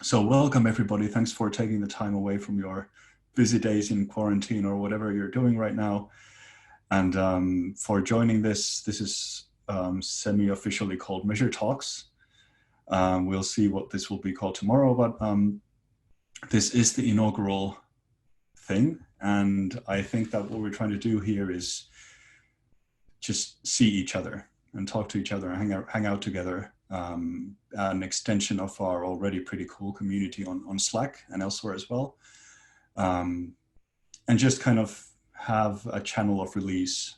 So welcome everybody. Thanks for taking the time away from your busy days in quarantine or whatever you're doing right now. And for joining this. This is semi-officially called Measure Talks. We'll see what this will be called tomorrow, but this is the inaugural thing. And I think that what we're trying to do here is just see each other and talk to each other and hang out together. An extension of our already pretty cool community on Slack and elsewhere as well. And just kind of have a channel of release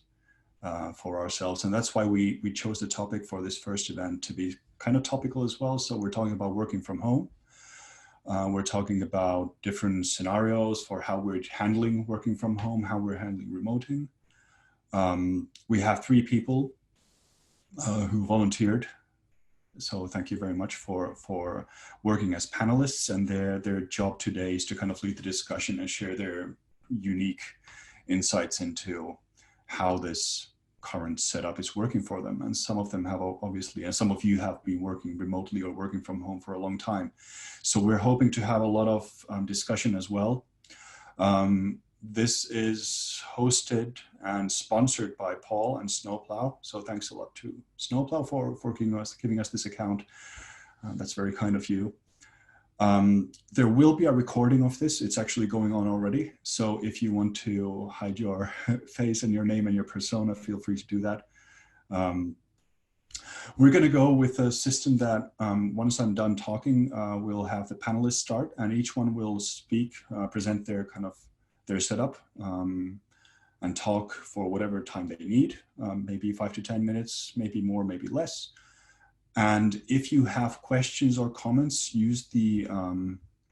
for ourselves. And that's why we chose the topic for this first event to be kind of topical as well. So we're talking about working from home. We're talking about different scenarios for how we're handling working from home, how we're handling remoting. We have 3 people who volunteered. So thank you very much for working as panelists, and their job today is to kind of lead the discussion and share their unique insights into how this current setup is working for them. And some of them have obviously, and some of you have been working remotely or working from home for a long time. So we're hoping to have a lot of discussion as well. This is hosted and sponsored by Paul and Snowplow. So thanks a lot to Snowplow for giving us this account. That's very kind of you. There will be a recording of this. It's actually going on already. So if you want to hide your face and your name and your persona, feel free to do that. We're going to go with a system that once I'm done talking, we'll have the panelists start, and each one will speak, present their setup, and talk for whatever time they need, maybe 5 to 10 minutes, maybe more, maybe less. And if you have questions or comments, use the,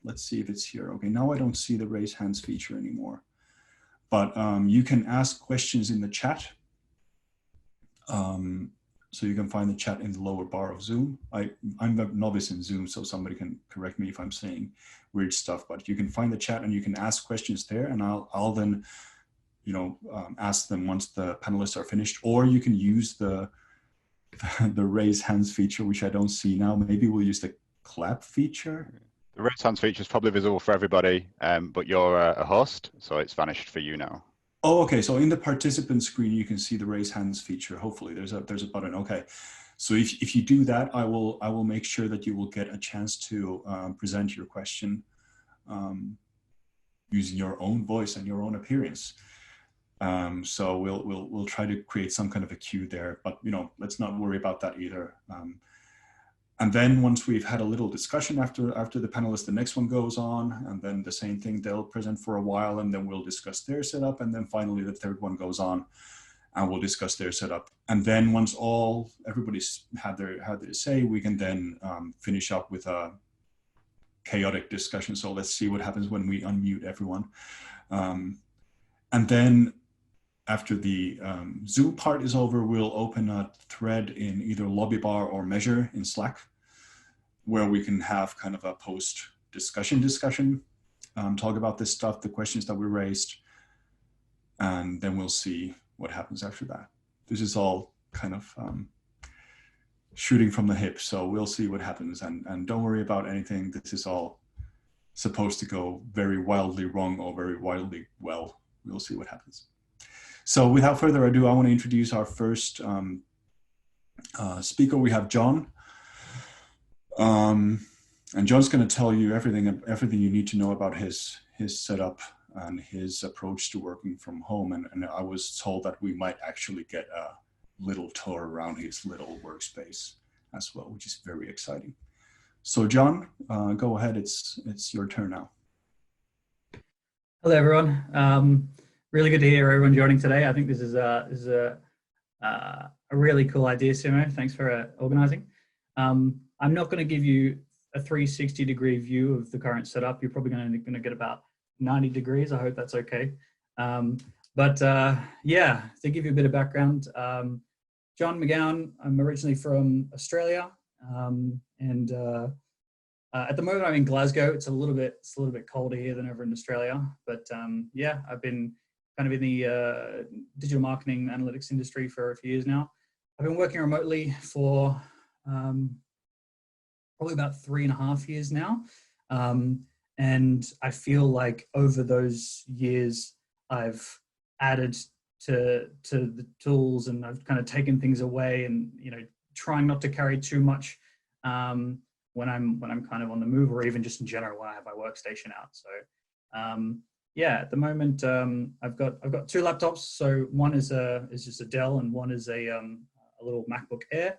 let's see if it's here. Okay, now I don't see the raise hands feature anymore, but you can ask questions in the chat. So you can find the chat in the lower bar of Zoom. I'm a novice in Zoom, so somebody can correct me if I'm saying weird stuff, but you can find the chat and you can ask questions there, and I'll then, ask them once the panelists are finished, or you can use the raise hands feature, which I don't see now. Maybe we'll use the clap feature. The raise hands feature is probably visible for everybody, but you're a host, so it's vanished for you now. Oh, okay. So in the participant screen, you can see the raise hands feature. Hopefully there's a button. Okay. So if you do that, I will make sure that you will get a chance to present your question using your own voice and your own appearance. So we'll try to create some kind of a queue there, but let's not worry about that either. And then once we've had a little discussion after the panelists, the next one goes on, and then the same thing, they'll present for a while, and then we'll discuss their setup, and then finally the third one goes on, and we'll discuss their setup. And then once everybody's had their say, we can then finish up with a chaotic discussion. So let's see what happens when we unmute everyone. And then after the Zoom part is over, we'll open a thread in either Lobbybar or Measure in Slack, where we can have kind of a post-discussion, talk about this stuff, the questions that we raised, and then we'll see what happens after that. This is all kind of shooting from the hip, so we'll see what happens, and don't worry about anything. This is all supposed to go very wildly wrong or very wildly well. We'll see what happens. So without further ado, I want to introduce our first speaker. We have John. And John's going to tell you everything you need to know about his setup and his approach to working from home. And I was told that we might actually get a little tour around his little workspace as well, which is very exciting. So John, go ahead. It's your turn now. Hello, everyone. Really good to hear everyone joining today. I think this is a really cool idea, Simo. Thanks for organizing. I'm not going to give you a 360-degree view of the current setup. You're probably going to get about 90 degrees. I hope that's okay. Yeah, to give you a bit of background, John McGowan. I'm originally from Australia, and at the moment I'm in Glasgow. It's a little bit colder here than over in Australia, but yeah, I've been kind of in the digital marketing analytics industry for a few years now. I've been working remotely for probably about 3.5 years now. And I feel like over those years, I've added to the tools, and I've kind of taken things away, and trying not to carry too much when I'm kind of on the move, or even just in general when I have my workstation out. So yeah, at the moment I've got 2 laptops. So one is just a Dell, and one is a little MacBook Air.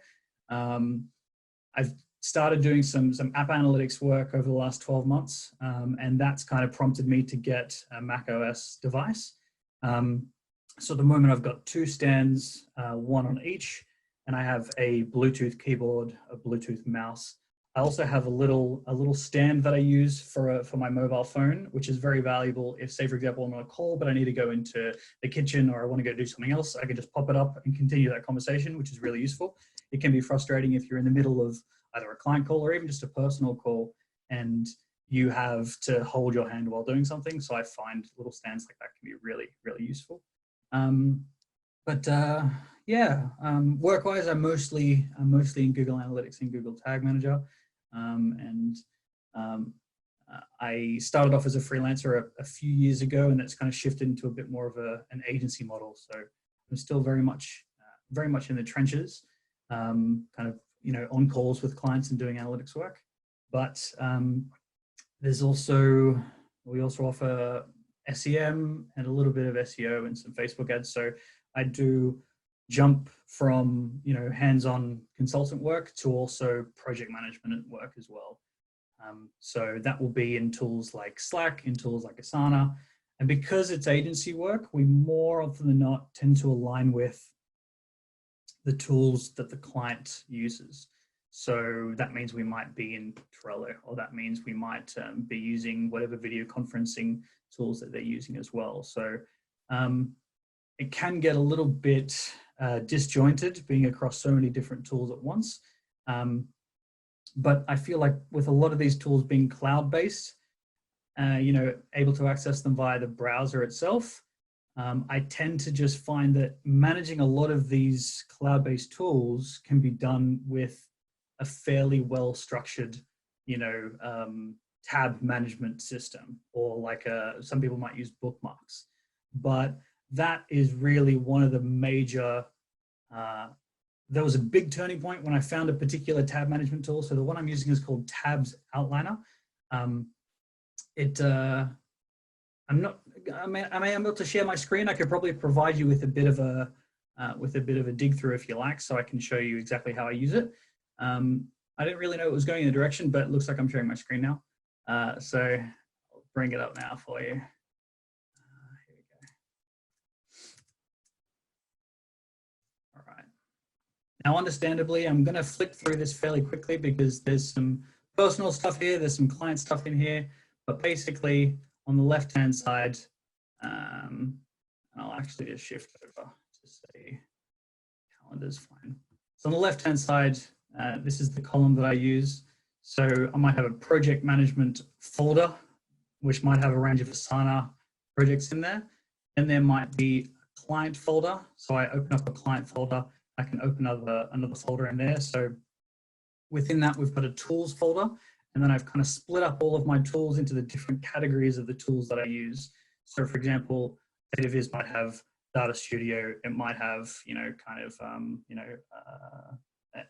I've started doing some app analytics work over the last 12 months, and that's kind of prompted me to get a Mac OS device. So at the moment I've got 2 stands, one on each, and I have a Bluetooth keyboard, a Bluetooth mouse. I also have a little stand that I use for my mobile phone, which is very valuable if, say, for example, I'm on a call, but I need to go into the kitchen, or I want to go do something else. I can just pop it up and continue that conversation, which is really useful. It can be frustrating if you're in the middle of either a client call or even just a personal call, and you have to hold your hand while doing something. So I find little stands like that can be really, really useful. Yeah, work-wise, I'm mostly in Google Analytics and Google Tag Manager. I started off as a freelancer a few years ago, and it's kind of shifted into a bit more of an agency model. So I'm still very much in the trenches, kind of on calls with clients and doing analytics work. But we also offer SEM and a little bit of SEO and some Facebook ads. So I do jump from hands-on consultant work to also project management work as well. So that will be in tools like Slack, in tools like Asana. And because it's agency work, we more often than not tend to align with the tools that the client uses. So that means we might be in Trello, or that means we might be using whatever video conferencing tools that they're using as well. So it can get a little bit disjointed being across so many different tools at once. But I feel like with a lot of these tools being cloud-based, able to access them via the browser itself, I tend to just find that managing a lot of these cloud-based tools can be done with a fairly well-structured, tab management system, or like some people might use bookmarks. But that is really one of the major, there was a big turning point when I found a particular tab management tool. So the one I'm using is called Tabs Outliner. Am I able to share my screen? I could probably provide you with a bit of a dig through if you like, so I can show you exactly how I use it. I didn't really know it was going in the direction, but it looks like I'm sharing my screen now. So I'll bring it up now for you. Here we go. All right. Now, understandably, I'm going to flick through this fairly quickly because there's some personal stuff here, there's some client stuff in here, but basically on the left-hand side, I'll actually just shift over to say calendar's fine. So on the left-hand side, this is the column that I use. So I might have a project management folder, which might have a range of Asana projects in there. And there might be a client folder. So I open up a client folder. I can open another folder in there. So within that, we've got a tools folder. And then I've kind of split up all of my tools into the different categories of the tools that I use. So for example, DataViz might have Data Studio. It might have,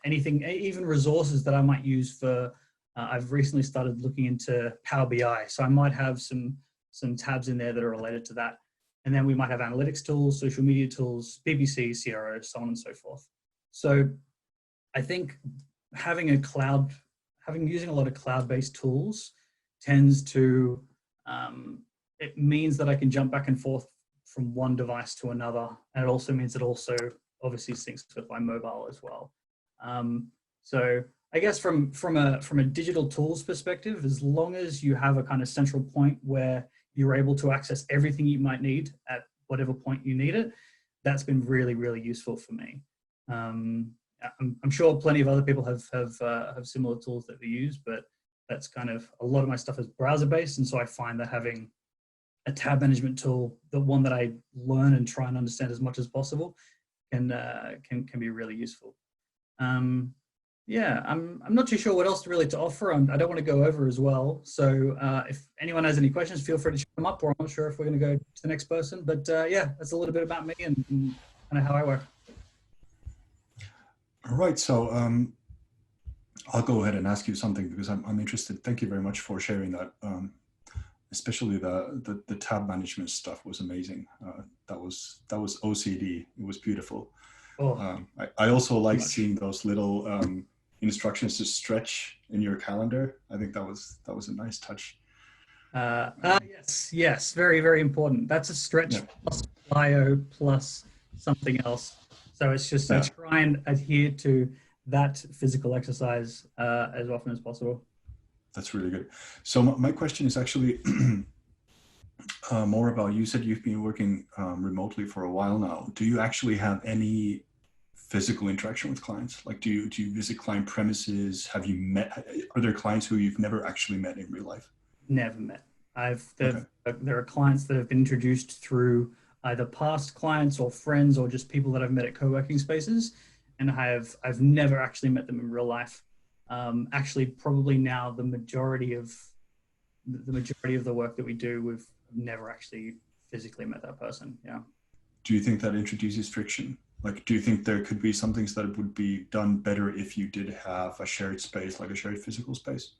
anything, even resources that I might use for, I've recently started looking into Power BI. So I might have some tabs in there that are related to that. And then we might have analytics tools, social media tools, PPC, CRO, so on and so forth. So I think using a lot of cloud-based tools tends to, it means that I can jump back and forth from one device to another. And it also means it also obviously syncs with my mobile as well. So I guess from a digital tools perspective, as long as you have a kind of central point where you're able to access everything you might need at whatever point you need it, that's been really, really useful for me. I'm sure plenty of other people have similar tools that we use, but that's kind of, a lot of my stuff is browser based. And so I find that having a tab management tool, the one that I learn and try and understand as much as possible, can be really useful. Yeah, I'm not too sure what else really to offer. I don't want to go over as well. So if anyone has any questions, feel free to check them up, or I'm not sure if we're going to go to the next person. But yeah, that's a little bit about me and kind of how I work. All right, so I'll go ahead and ask you something because I'm interested. Thank you very much for sharing that. Especially the tab management stuff was amazing. That was OCD. It was beautiful. Oh. I also like seeing those little instructions to stretch in your calendar. I think that was a nice touch. Yes, very, very important. That's a stretch plus bio plus something else. So it's just I try and adhere to that physical exercise as often as possible. That's really good. So my question is actually more about, you said you've been working remotely for a while now. Do you actually have any physical interaction with clients? Like, do you visit client premises? Have you met, are there clients who you've never actually met in real life? Never met. There are clients that have been introduced through either past clients or friends or just people that I've met at co-working spaces, and I've never actually met them in real life. Actually, probably now the majority of the work that we do, we've never actually physically met that person. Yeah. Do you think that introduces friction? Like, do you think there could be some things that would be done better if you did have a shared space, like a shared physical space?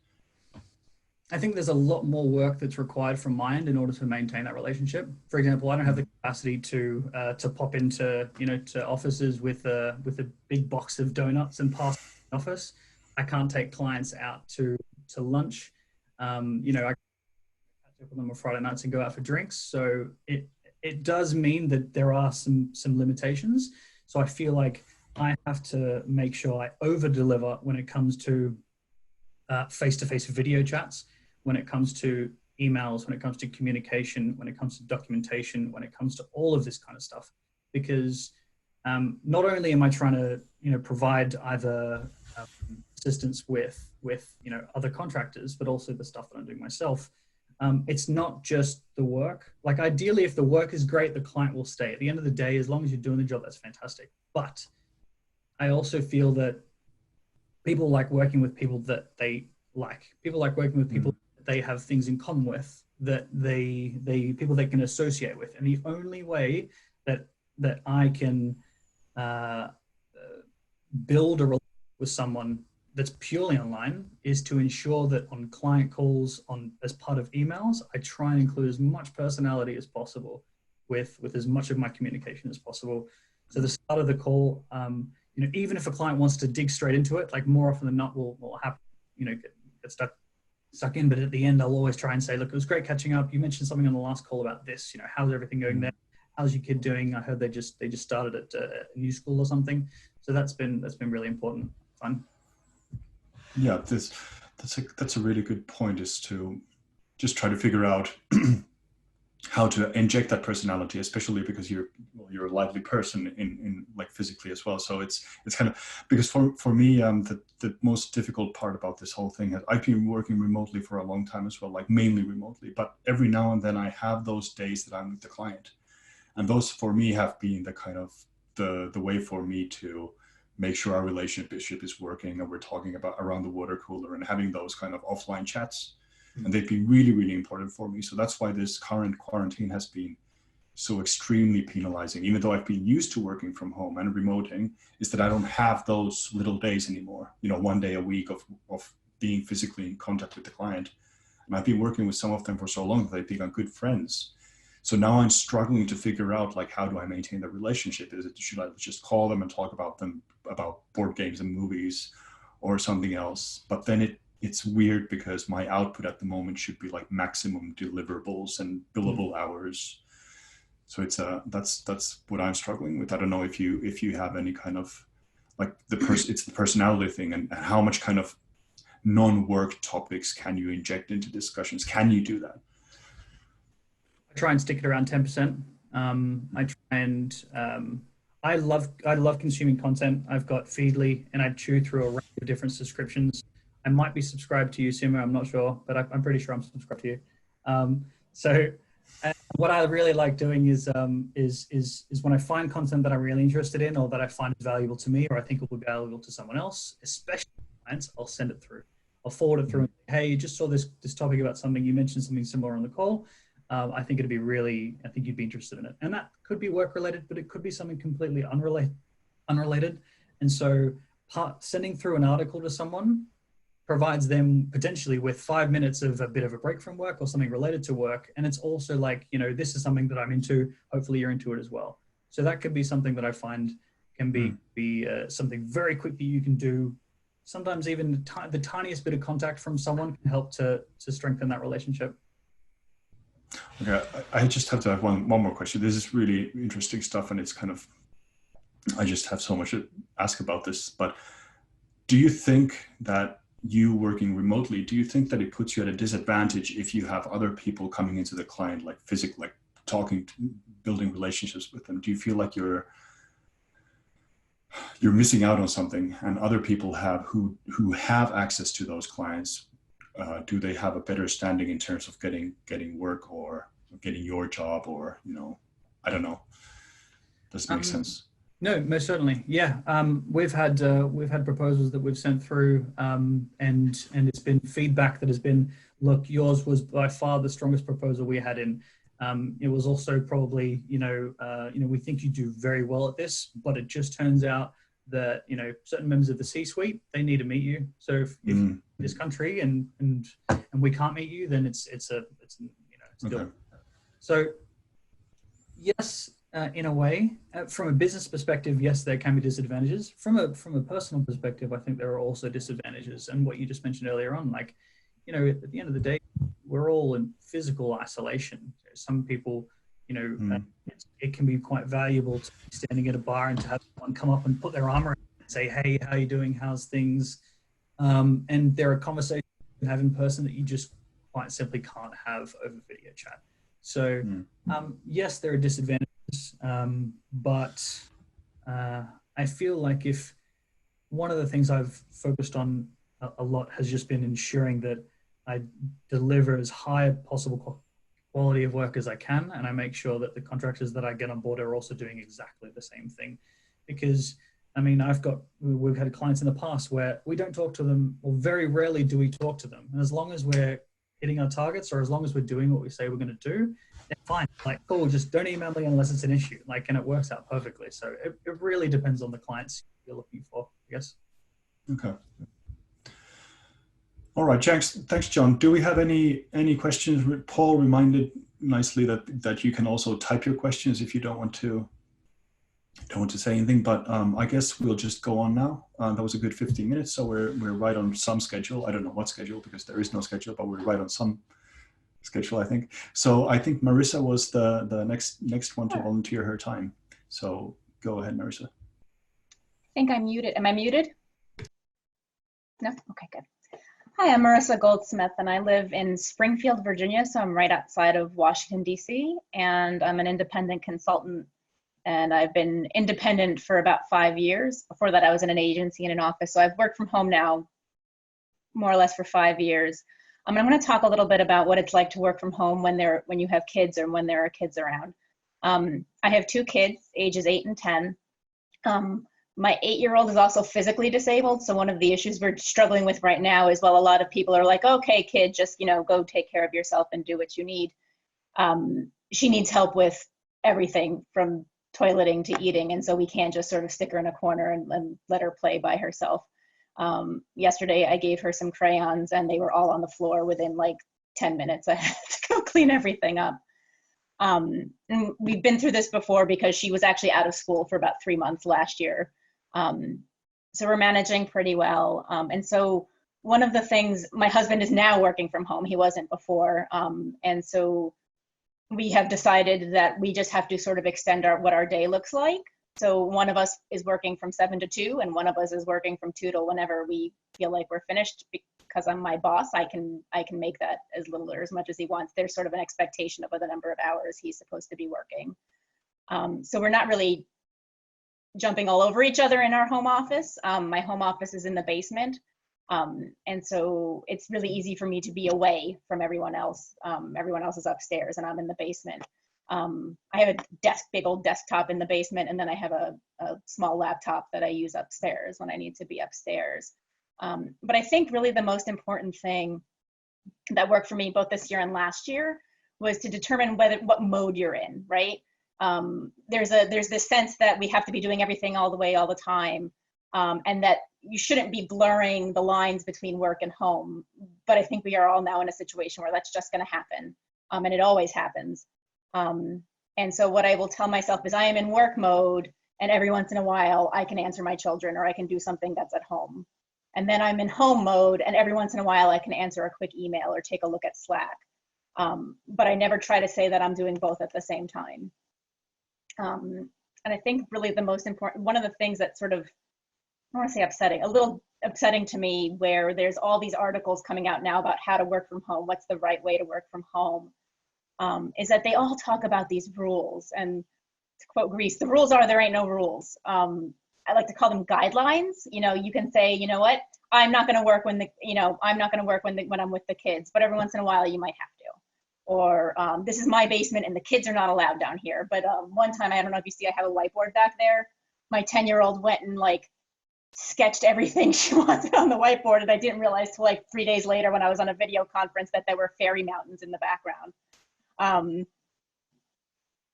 I think there's a lot more work that's required from my end in order to maintain that relationship. For example, I don't have the capacity to pop into to offices with a big box of donuts and pass the office. I can't take clients out to lunch. I catch up with them on Friday nights and go out for drinks. So it does mean that there are some limitations. So I feel like I have to make sure I over-deliver when it comes to face-to-face video chats, when it comes to emails, when it comes to communication, when it comes to documentation, when it comes to all of this kind of stuff. Because not only am I trying to provide either assistance with other contractors, but also the stuff that I'm doing myself. It's not just the work. Like, ideally, if the work is great, the client will stay. At the end of the day, as long as you're doing the job, that's fantastic. But I also feel that people like working with people that they like. People like working with people that they have things in common with, that they people they can associate with. And the only way that I can build a relationship with someone that's purely online is to ensure that on client calls, as part of emails, I try and include as much personality as possible with as much of my communication as possible. So the start of the call, even if a client wants to dig straight into it, like more often than not will happen, get stuck in. But at the end, I'll always try and say, look, it was great catching up. You mentioned something on the last call about this. How's everything going there? How's your kid doing? I heard they just started at a new school or something. So that's been really important, fun. Yeah, that's a really good point, is to just try to figure out how to inject that personality, especially because you're a lively person in like physically as well. So it's kind of, because for me, the most difficult part about this whole thing is I've been working remotely for a long time as well, like mainly remotely, but every now and then I have those days that I'm with the client. And those for me have been the kind of the way for me to make sure our relationship is working, and we're talking about around the water cooler and having those kind of offline chats. And they've been really, really important for me. So that's why this current quarantine has been so extremely penalizing, even though I've been used to working from home and remoting, is that I don't have those little days anymore, 1 day a week of being physically in contact with the client. And I've been working with some of them for so long that they've become good friends. So now I'm struggling to figure out, like, how do I maintain the relationship? Should I just call them and talk about board games and movies or something else? But then it's weird because my output at the moment should be like maximum deliverables and billable hours. So it's that's what I'm struggling with. I don't know if you have any kind of, like, it's the personality thing, and how much kind of non-work topics can you inject into discussions? Can you do that? I try and stick it around 10%. I try and I love consuming content. I've got Feedly, and I chew through a range of different subscriptions. I might be subscribed to you, Simo. I'm not sure, but I'm pretty sure I'm subscribed to you. So what I really like doing is when I find content that I'm really interested in, or that I find is valuable to me, or I think it will be valuable to someone else, especially clients, I'll send it through. I'll forward it through. Hey, just saw this topic about something. You mentioned something similar on the call. I think you'd be interested in it. And that could be work related, but it could be something completely unrelated. And so sending through an article to someone provides them potentially with 5 minutes of a bit of a break from work or something related to work. And it's also like, this is something that I'm into. Hopefully you're into it as well. So that could be something that I find can be something very quick that you can do. Sometimes even the tiniest bit of contact from someone can help to strengthen that relationship. Okay, I just have to have one more question. This is really interesting stuff, and it's kind of, I just have so much to ask about this. But do you think that you working remotely, do you think that it puts you at a disadvantage if you have other people coming into the client, like physically, like talking, building relationships with them? Do you feel like you're missing out on something, and other people who have access to those clients? Do they have a better standing in terms of getting work or getting your job, or I don't know. Does it make sense? No, most certainly. Yeah, we've had proposals that we've sent through, and it's been feedback that has been, look, yours was by far the strongest proposal we had in. It was also probably, we think you do very well at this, but it just turns out that certain members of the C-suite, they need to meet you. So if in this country and we can't meet you, then it's a deal. Okay. So yes, in a way, from a business perspective, yes, there can be disadvantages. From a personal perspective, I think there are also disadvantages. And what you just mentioned earlier on, like, at the end of the day, we're all in physical isolation. Some people, it can be quite valuable to be standing at a bar and to have someone come up and put their arm around and say, hey, how are you doing? How's things? And there are conversations you can have in person that you just quite simply can't have over video chat. So yes, there are disadvantages, but I feel like if one of the things I've focused on a lot has just been ensuring that I deliver as high a possible quality of work as I can, and I make sure that the contractors that I get on board are also doing exactly the same thing. Because we've had clients in the past where we don't talk to them, or very rarely do we talk to them. And as long as we're hitting our targets, or as long as we're doing what we say we're going to do, then fine. Like, cool, just don't email me unless it's an issue. Like, and it works out perfectly. So it really depends on the clients you're looking for, I guess. Okay. All right, thanks, John. Do we have any questions? Paul reminded nicely that you can also type your questions if you don't want to say anything, but I guess we'll just go on now. That was a good 15 minutes, so we're right on some schedule. I don't know what schedule, because there is no schedule, but we're right on some schedule, I think. So I think Marissa was the next one to volunteer her time. So go ahead, Marissa. I think I'm muted. Am I muted? No? Okay, good. Hi, I'm Marissa Goldsmith, and I live in Springfield, Virginia, so I'm right outside of Washington, D.C., and I'm an independent consultant, and I've been independent for about 5 years. Before that, I was in an agency and an office, so I've worked from home now more or less for 5 years. I'm going to talk a little bit about what it's like to work from home when you have kids, or when there are kids around. I have 2 kids, ages 8 and 10. My 8-year-old is also physically disabled. So one of the issues we're struggling with right now is, well, a lot of people are like, okay, kid, just, go take care of yourself and do what you need. She needs help with everything from toileting to eating. And so we can't just sort of stick her in a corner and let her play by herself. Yesterday, I gave her some crayons and they were all on the floor within like 10 minutes. I had to go clean everything up. And we've been through this before because she was actually out of school for about 3 months last year. So we're managing pretty well. And so one of the things, my husband is now working from home. He wasn't before. And so we have decided that we just have to sort of extend what our day looks like. So one of us is working from 7 to 2, and one of us is working from 2 to whenever we feel like we're finished. Because I'm my boss, I can make that as little or as much as he wants. There's sort of an expectation of the number of hours he's supposed to be working. So we're not really jumping all over each other in our home office. My home office is in the basement. And so it's really easy for me to be away from everyone else. Everyone else is upstairs and I'm in the basement. I have a big old desktop in the basement, and then I have a small laptop that I use upstairs when I need to be upstairs. But I think really the most important thing that worked for me both this year and last year was to determine what mode you're in, right? There's this sense that we have to be doing everything all the way, all the time, and that you shouldn't be blurring the lines between work and home. But I think we are all now in a situation where that's just going to happen, and it always happens. And so what I will tell myself is I am in work mode, and every once in a while I can answer my children or I can do something that's at home. And then I'm in home mode, and every once in a while I can answer a quick email or take a look at Slack. But I never try to say that I'm doing both at the same time. And I think really the most important, one of the things that sort of, I don't want to say upsetting, a little upsetting to me, where there's all these articles coming out now about how to work from home, what's the right way to work from home, is that they all talk about these rules. And to quote Greece, the rules are there ain't no rules. I like to call them guidelines. You know, you can say, you know what, I'm not going to work when I'm not going to work when I'm with the kids, but every once in a while you might have to. Or this is my basement and the kids are not allowed down here. But one time, I don't know if you see, I have a whiteboard back there. My 10-year-old went and like sketched everything she wanted on the whiteboard, and I didn't realize till like 3 days later when I was on a video conference that there were fairy mountains in the background.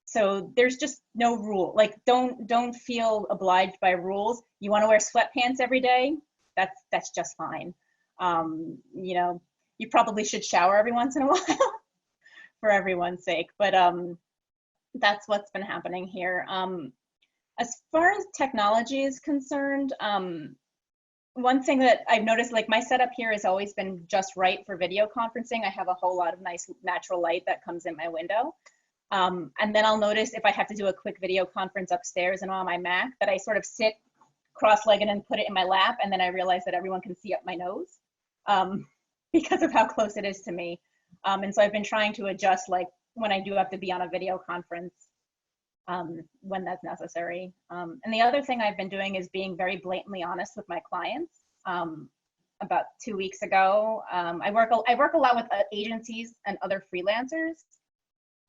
So there's just no rule. Like, don't feel obliged by rules. You want to wear sweatpants every day? That's just fine. You know, you probably should shower every once in a while for everyone's sake. But that's what's been happening here. As far as technology is concerned, one thing that I've noticed, like my setup here has always been just right for video conferencing. I have a whole lot of nice natural light that comes in my window. And then I'll notice if I have to do a quick video conference upstairs and on my Mac, that I sort of sit cross-legged and put it in my lap, and then I realize that everyone can see up my nose because of how close it is to me. And so I've been trying to adjust, like when I do have to be on a video conference, when that's necessary. And the other thing I've been doing is being very blatantly honest with my clients. About 2 weeks ago, I work a lot with agencies and other freelancers.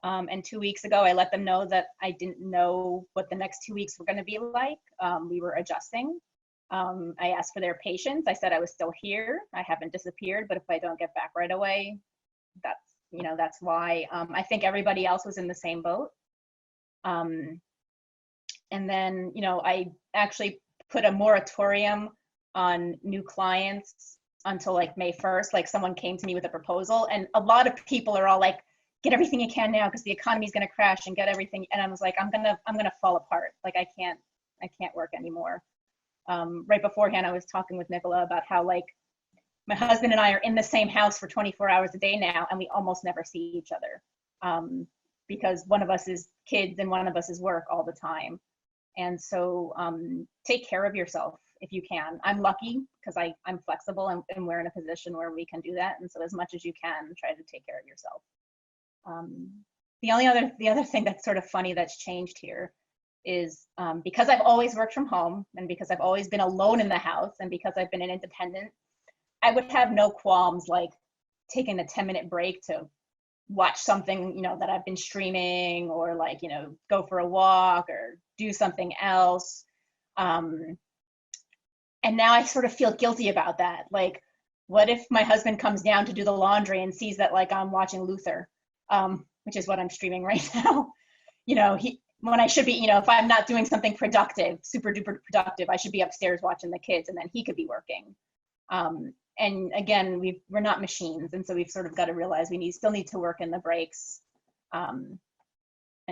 And 2 weeks ago, I let them know that I didn't know what the next 2 weeks were going to be like. We were adjusting. I asked for their patience. I said I was still here. I haven't disappeared, but if I don't get back right away, that's why. I think everybody else was in the same boat. And then, I actually put a moratorium on new clients until like May 1st. Like someone came to me with a proposal, and a lot of people are all like, get everything you can now because the economy is going to crash, and get everything. And I was like, I'm gonna fall apart. Like I can't work anymore. Right beforehand, I was talking with Nicola about how like my husband and I are in the same house for 24 hours a day now, and we almost never see each other because one of us is kids and one of us is work all the time. And so take care of yourself if you can. I'm lucky because I'm flexible and we're in a position where we can do that. And so as much as you can, try to take care of yourself. The other thing that's sort of funny that's changed here is because I've always worked from home, and because I've always been alone in the house, and because I've been an independent, I would have no qualms like taking a 10-minute break to watch something, that I've been streaming, or like, go for a walk or do something else. And now I sort of feel guilty about that. Like, what if my husband comes down to do the laundry and sees that like I'm watching Luther, which is what I'm streaming right now. When I should be, if I'm not doing something productive, super duper productive, I should be upstairs watching the kids, and then he could be working. And again, we're not machines. And so we've sort of got to realize we still need to work in the breaks and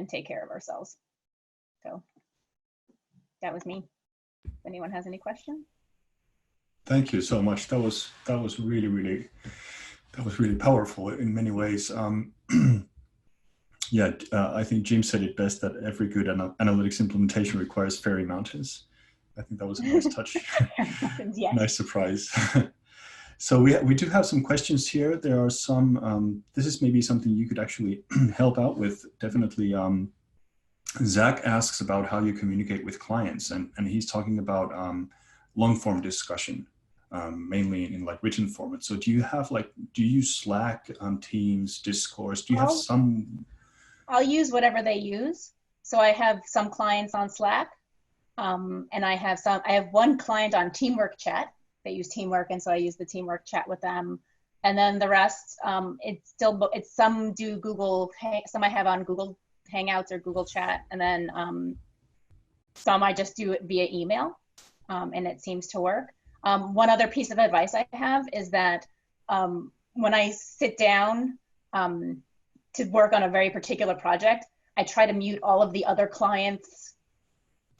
take care of ourselves. So that was me. If anyone has any questions? Thank you so much. That was really, really, powerful in many ways. I think Jim said it best, that every good analytics implementation requires fairy mountains. I think that was a nice touch. Yes. Nice surprise. So we do have some questions here. There are some, this is maybe something you could actually help out with. Definitely. Zach asks about how you communicate with clients, and he's talking about long form discussion, mainly in like written format. So do you use Slack, Teams, Discourse? Do you have some? I'll use whatever they use. So I have some clients on Slack, and I have one client on Teamwork Chat. they use Teamwork, and so I use the Teamwork chat with them. And then the rest, it's some do Google, some I have on Google Hangouts or Google Chat, and then some I just do it via email, and it seems to work. One other piece of advice I have is that when I sit down to work on a very particular project, I try to mute all of the other clients'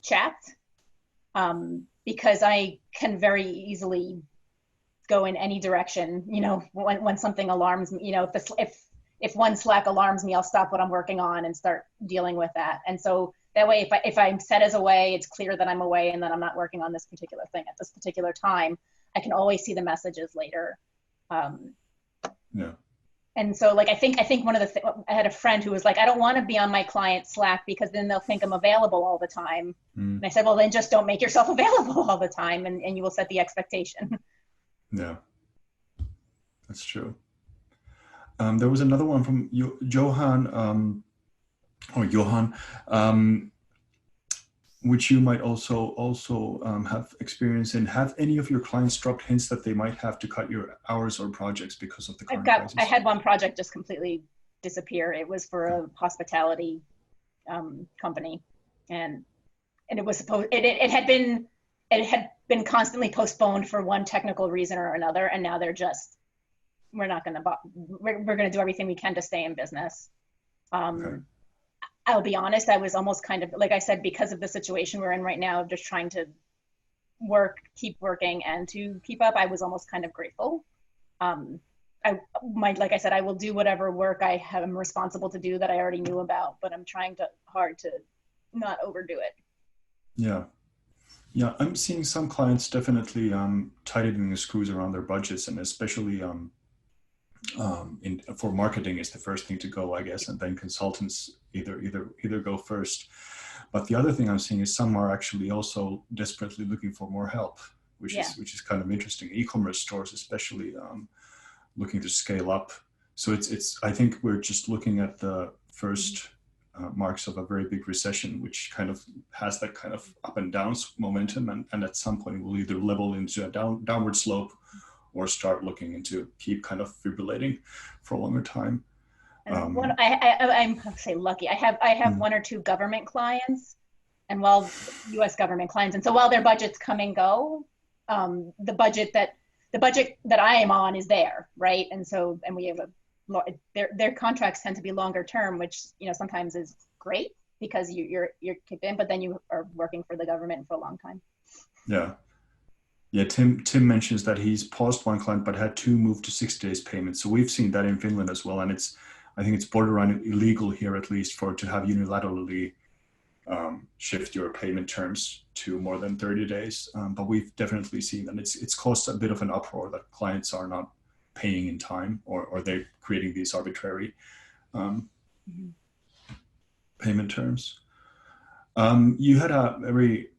chats, because I can very easily go in any direction. You know, when something alarms me, you know, if one Slack alarms me, I'll stop what I'm working on and start dealing with that. And so that way, if I'm set as away, it's clear that I'm away and that I'm not working on this particular thing at this particular time. I can always see the messages later. Yeah. And so, like, I think one of the I had a friend who was like, I don't want to be on my client Slack because then they'll think I'm available all the time. And I said, well, then just don't make yourself available all the time, and you will set the expectation. Yeah, that's true. There was another one from Johan, which you might also have experience in. Have any of your clients dropped hints that they might have to cut your hours or projects because of the current crisis? I had one project just completely disappear. It was for a hospitality company, and it was supposed it had been constantly postponed for one technical reason or another, and now they're just, we're going to do everything we can to stay in business. Okay. I'll be honest, I was almost kind of, like I said, because of the situation we're in right now, of just trying to keep working and to keep up, I was almost kind of grateful. Like I said, I will do whatever work I'm responsible to do that I already knew about, but I'm trying hard to not overdo it. Yeah. Yeah, I'm seeing some clients definitely tightening the screws around their budgets, and especially for marketing is the first thing to go, I guess, and then consultants either go first. But the other thing I'm seeing is some are actually also desperately looking for more help, which is kind of interesting. E-commerce stores especially looking to scale up. So it's I think we're just looking at the first marks of a very big recession, which kind of has that kind of up and down momentum, and at some point will either level into a downward slope or start looking into keep kind of fibrillating for a longer time. I'm say lucky. I have one or two government clients, and U.S. government clients, and so while their budgets come and go, the budget that I am on is there, right? And so, and we have their contracts tend to be longer term, which, you know, sometimes is great because you're kicked in, but then you are working for the government for a long time. Yeah. Yeah, Tim mentions that he's paused one client but had two move to 6 days payment. So we've seen that in Finland as well, and I think it's borderline illegal here, at least, to have unilaterally shift your payment terms to more than 30 days. But we've definitely seen that it's caused a bit of an uproar that clients are not paying in time, or they're creating these arbitrary payment terms. You had a very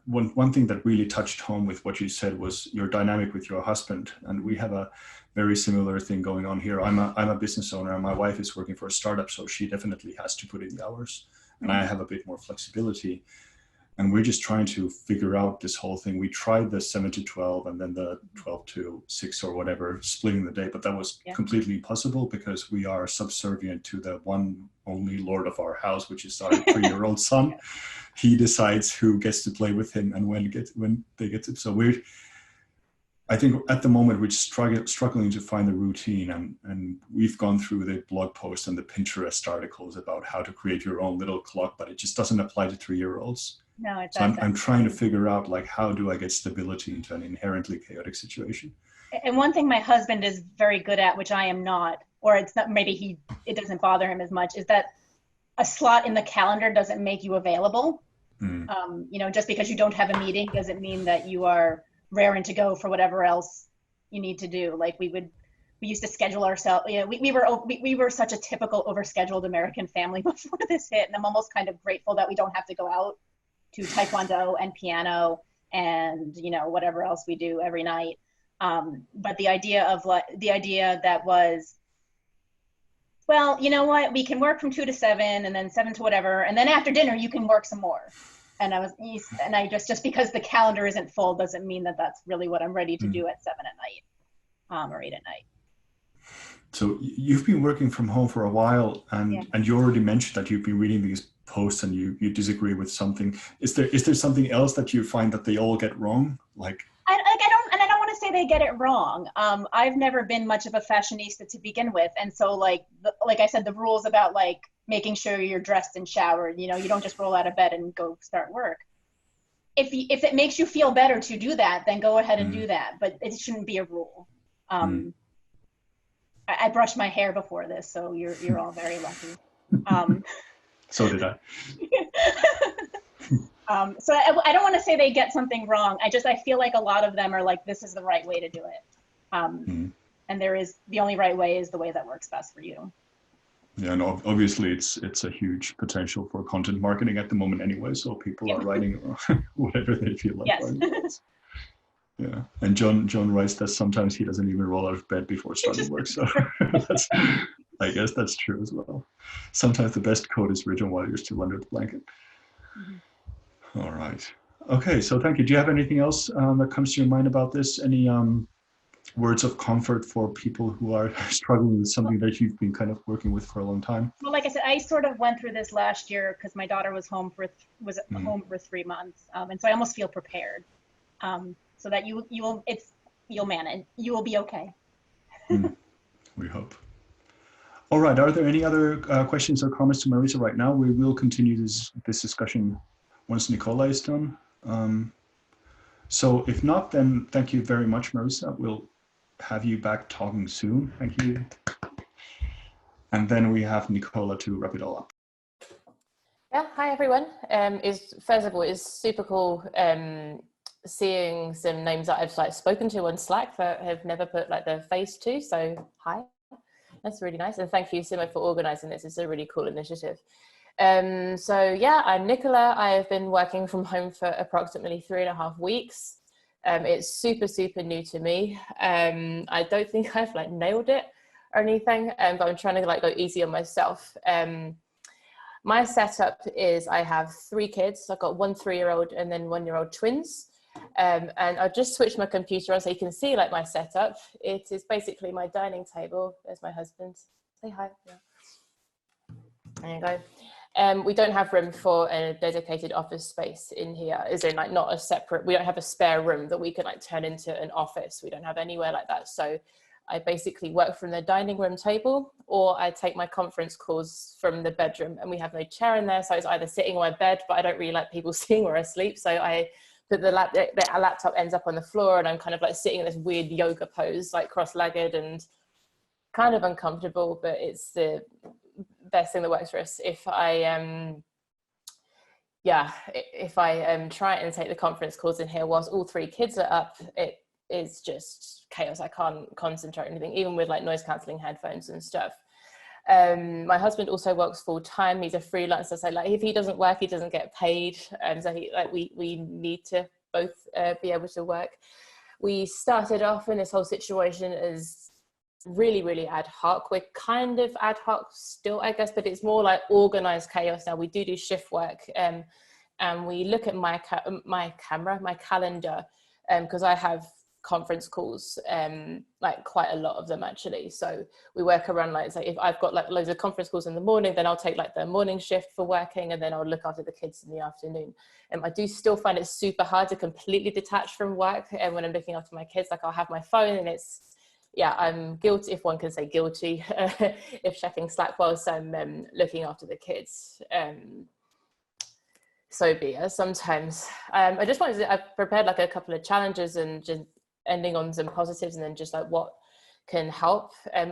one thing that really touched home with what you said was your dynamic with your husband, and we have a very similar thing going on here. I'm a business owner, and my wife is working for a startup, so she definitely has to put in the hours, and I have a bit more flexibility. And we're just trying to figure out this whole thing. We tried the 7 to 12 and then the 12 to 6 or whatever, splitting the day, but that was completely impossible because we are subservient to the one only lord of our house, which is our 3-year-old son. He decides who gets to play with him and when they get to. So I think at the moment we're struggling to find the routine, and we've gone through the blog posts and the Pinterest articles about how to create your own little clock, but it just doesn't apply to 3-year-olds. No, it doesn't. So I'm trying to figure out, like, how do I get stability into an inherently chaotic situation? And one thing my husband is very good at, which I am not, or it's not, maybe it doesn't bother him as much, is that a slot in the calendar doesn't make you available. You know, just because you don't have a meeting doesn't mean that you are raring to go for whatever else you need to do. Like we used to schedule ourselves, you know, we were such a typical overscheduled American family before this hit. And I'm almost kind of grateful that we don't have to go out to taekwondo and piano and, you know, whatever else we do every night. But the idea that was, well, you know what, we can work from 2 to 7 and then 7 to whatever. And then after dinner, you can work some more. And I just because the calendar isn't full doesn't mean that that's really what I'm ready to do at 7 at night, or 8 at night. So you've been working from home for a while, and you already mentioned that you've been reading these posts and you disagree with something. Is there something else that you find that they all get wrong? I don't want to say they get it wrong. I've never been much of a fashionista to begin with, and so like I said, the rules about like making sure you're dressed and showered, you don't just roll out of bed and go start work. If it makes you feel better to do that, then go ahead and do that, but it shouldn't be a rule. I brushed my hair before this, so you're all very lucky. So did I. So I don't want to say they get something wrong. I feel like a lot of them are like, this is the right way to do it. And the only right way is the way that works best for you. Yeah, and obviously it's a huge potential for content marketing at the moment anyway. So people are writing whatever they feel like. Yes. Yeah, and John writes that sometimes he doesn't even roll out of bed before starting work. So I guess that's true as well. Sometimes the best code is written while you're still under the blanket. All right. Okay, so thank you. Do you have anything else that comes to your mind about this? Any words of comfort for people who are struggling with something that you've been kind of working with for a long time? Well, like I said, I sort of went through this last year because my daughter was home for 3 months, and so I almost feel prepared. So that you'll manage. You will be okay. We hope. All right. Are there any other questions or comments to Marisa right now? We will continue this discussion once Nicola is done. So if not, then thank you very much, Marisa. We'll have you back talking soon. Thank you. And then we have Nicola to wrap it all up. Yeah. Hi, everyone. First of all, it's super cool seeing some names that I've spoken to on Slack that have never put their face to. So hi, that's really nice. And thank you, Simo, for organizing this. It's a really cool initiative. So yeah, I'm Nicola. I have been working from home for approximately 3.5 weeks. It's super, super new to me. I don't think I've nailed it or anything, but I'm trying to go easy on myself. My setup is I have 3 kids. I've got 1 3-year-old and then 1-year-old twins. And I'll just switch my computer on so you can see my setup. It is basically my dining table. There's my husband. Say hi. Yeah. There you go. We don't have room for a dedicated office space in here. Is in not a separate, we don't have a spare room that we can turn into an office. We don't have anywhere like that. So I basically work from the dining room table, or I take my conference calls from the bedroom, and we have no chair in there. So it's either sitting on my bed, but I don't really like people seeing where I sleep. So but the laptop ends up on the floor, and I'm kind of sitting in this weird yoga pose, cross-legged and kind of uncomfortable, but it's the best thing that works for us. If I try and take the conference calls in here whilst all 3 kids are up, it is just chaos. I can't concentrate on anything, even with noise cancelling headphones and stuff. My husband also works full time. He's a freelancer, so if he doesn't work, he doesn't get paid. So we need to both be able to work. We started off in this whole situation as really, really ad hoc. We're kind of ad hoc still, I guess, but it's more organized chaos now. We do shift work, and we look at my calendar, because I have conference calls, quite a lot of them actually. So we work around say if I've got loads of conference calls in the morning, then I'll take the morning shift for working, and then I'll look after the kids in the afternoon. I do still find it super hard to completely detach from work, and when I'm looking after my kids, I'll have my phone, and I'm guilty, if one can say guilty, if checking Slack whilst I'm looking after the kids. So be it sometimes. I just wanted to, I've prepared a couple of challenges and just ending on some positives, and then just what can help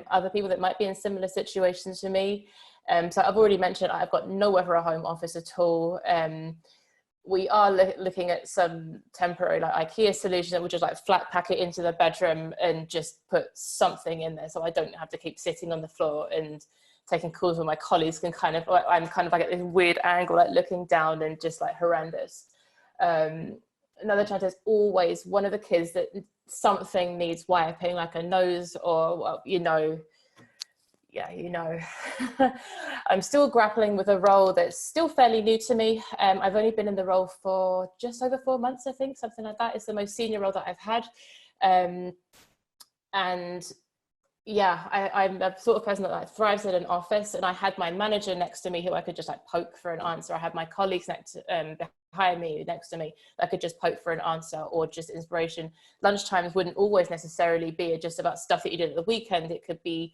other people that might be in similar situations to me. So I've already mentioned I've got nowhere for a home office at all. We are looking at some temporary IKEA solution that would just flat pack it into the bedroom and just put something in there, so I don't have to keep sitting on the floor and taking calls where my colleagues can I'm kind of at this weird angle, looking down, and just horrendous. Another challenge is always one of the kids that something needs wiping, like a nose, or yeah, you know, I'm still grappling with a role that's still fairly new to me. I've only been in the role for just over 4 months, I think, something like that. It's the most senior role that I've had. And yeah, I'm a sort of person that like thrives in an office, and I had my manager next to me who I could just like poke for an answer. I had my colleagues behind me next to me that I could just poke for an answer or just inspiration. Lunchtimes wouldn't always necessarily be just about stuff that you did at the weekend. It could be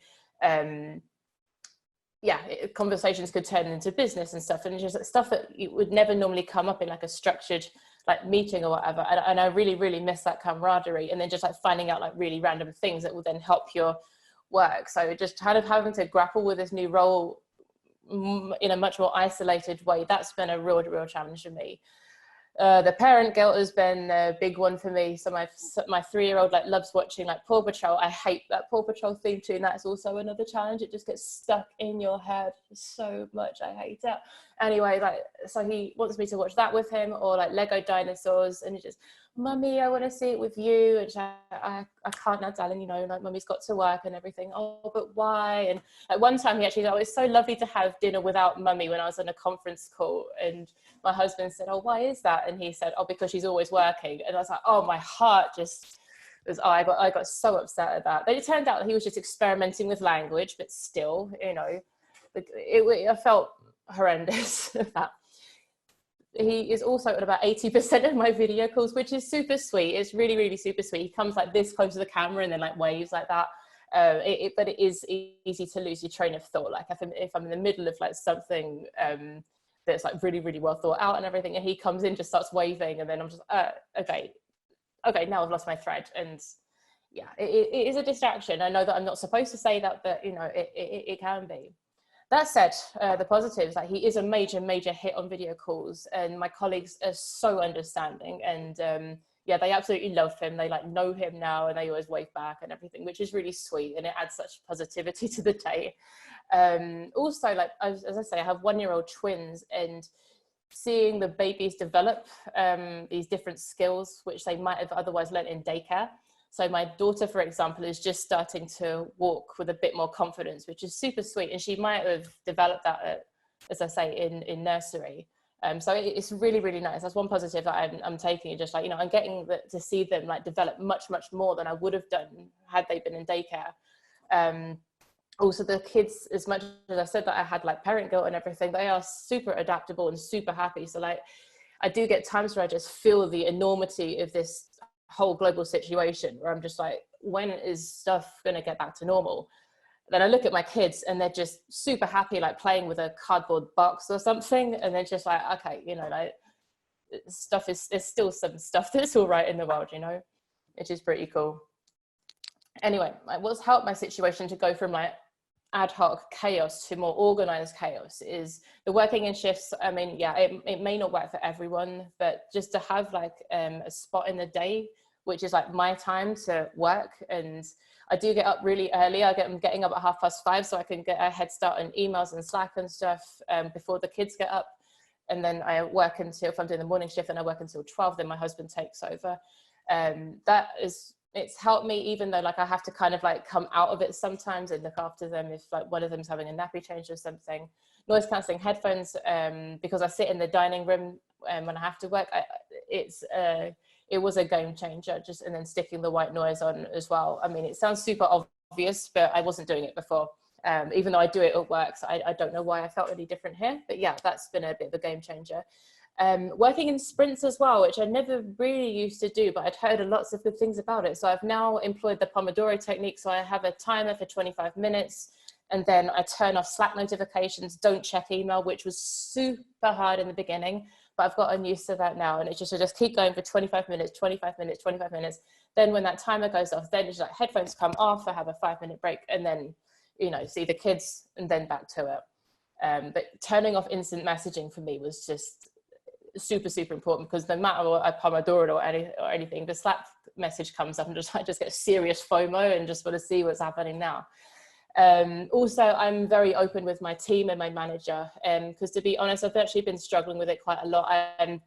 conversations could turn into business and stuff, and just stuff that you would never normally come up in like a structured like meeting or whatever. And I really, really miss that camaraderie, and then just like finding out like really random things that will then help your work. So just kind of having to grapple with this new role in a much more isolated way, that's been a real challenge for me. The parent guilt has been a big one for me. So my 3-year-old like loves watching like Paw Patrol. I hate that Paw Patrol theme tune. That's also another challenge. It just gets stuck in your head so much. I hate it. Anyway, like, so he wants me to watch that with him, or like Lego dinosaurs, and he just, Mummy, I want to see it with you. And she's like, I can't now, darling, you know, like Mummy's got to work and everything. Oh, but why? And at one time he actually said, oh, it's so lovely to have dinner without Mummy, when I was on a conference call. And my husband said, oh, why is that? And he said, oh, because she's always working. And I was like, oh, my heart just was, I got so upset at that. But it turned out that he was just experimenting with language, but still, you know, I felt horrendous at that. He is also at about 80% of my video calls, which is super sweet. It's really, really super sweet. He comes like this close to the camera and then like waves like that. But it is easy to lose your train of thought. Like if I'm in the middle of like something that's like really, really well thought out and everything, and he comes in, just starts waving, and then I'm just, okay, now I've lost my thread. And yeah, it is a distraction. I know that I'm not supposed to say that, but you know, it can be. That said, the positives, like he is a major hit on video calls, and my colleagues are so understanding, and yeah, they absolutely love him. They like know him now, and they always wave back and everything, which is really sweet, and it adds such positivity to the day. Also, like as I say, I have 1-year-old twins, and seeing the babies develop these different skills which they might have otherwise learned in daycare. So my daughter, for example, is just starting to walk with a bit more confidence, which is super sweet. And she might have developed that, as I say, in nursery. So it's really, really nice. That's one positive that I'm taking. Just like, you know, I'm getting to see them like develop much more than I would have done had they been in daycare. Also, the kids, as much as I said that I had like parent guilt and everything, they are super adaptable and super happy. So like, I do get times where I just feel the enormity of this whole global situation, where I'm just like, when is stuff going to get back to normal? Then I look at my kids and they're just super happy, like playing with a cardboard box or something, and they're just like, okay, you know, like there's still some stuff that's all right in the world, you know, which is pretty cool. Anyway, what's helped my situation to go from like ad hoc chaos to more organized chaos is the working in shifts. I mean, yeah, it may not work for everyone, but just to have like a spot in the day, which is like my time to work. And I do get up really early. I'm getting up at 5:30 so I can get a head start on emails and Slack and stuff before the kids get up. And then I work until, if I'm doing the morning shift, then I work until 12, then my husband takes over. It's helped me, even though like I have to kind of like come out of it sometimes and look after them if like one of them's having a nappy change or something. Noise cancelling headphones, because I sit in the dining room when I have to work. It was a game changer, and then sticking the white noise on as well. I mean, it sounds super obvious, but I wasn't doing it before. Even though I do it at work, so I don't know why I felt any different here, but yeah, that's been a bit of a game changer. Working in sprints as well, which I never really used to do, but I'd heard lots of good things about it. So I've now employed the Pomodoro technique. So I have a timer for 25 minutes and then I turn off Slack notifications, don't check email, which was super hard in the beginning, but I've gotten used to that now. And it's just keep going for 25 minutes, 25 minutes, 25 minutes. Then when that timer goes off, then it's like headphones come off, I have a 5-minute break, and then, you know, see the kids and then back to it. But turning off instant messaging for me was just super important, because no matter what I Pomodoro or anything, the Slack message comes up and I just get serious FOMO and just want to see what's happening now. Also, I'm very open with my team and my manager, because to be honest, I've actually been struggling with it quite a lot. I'm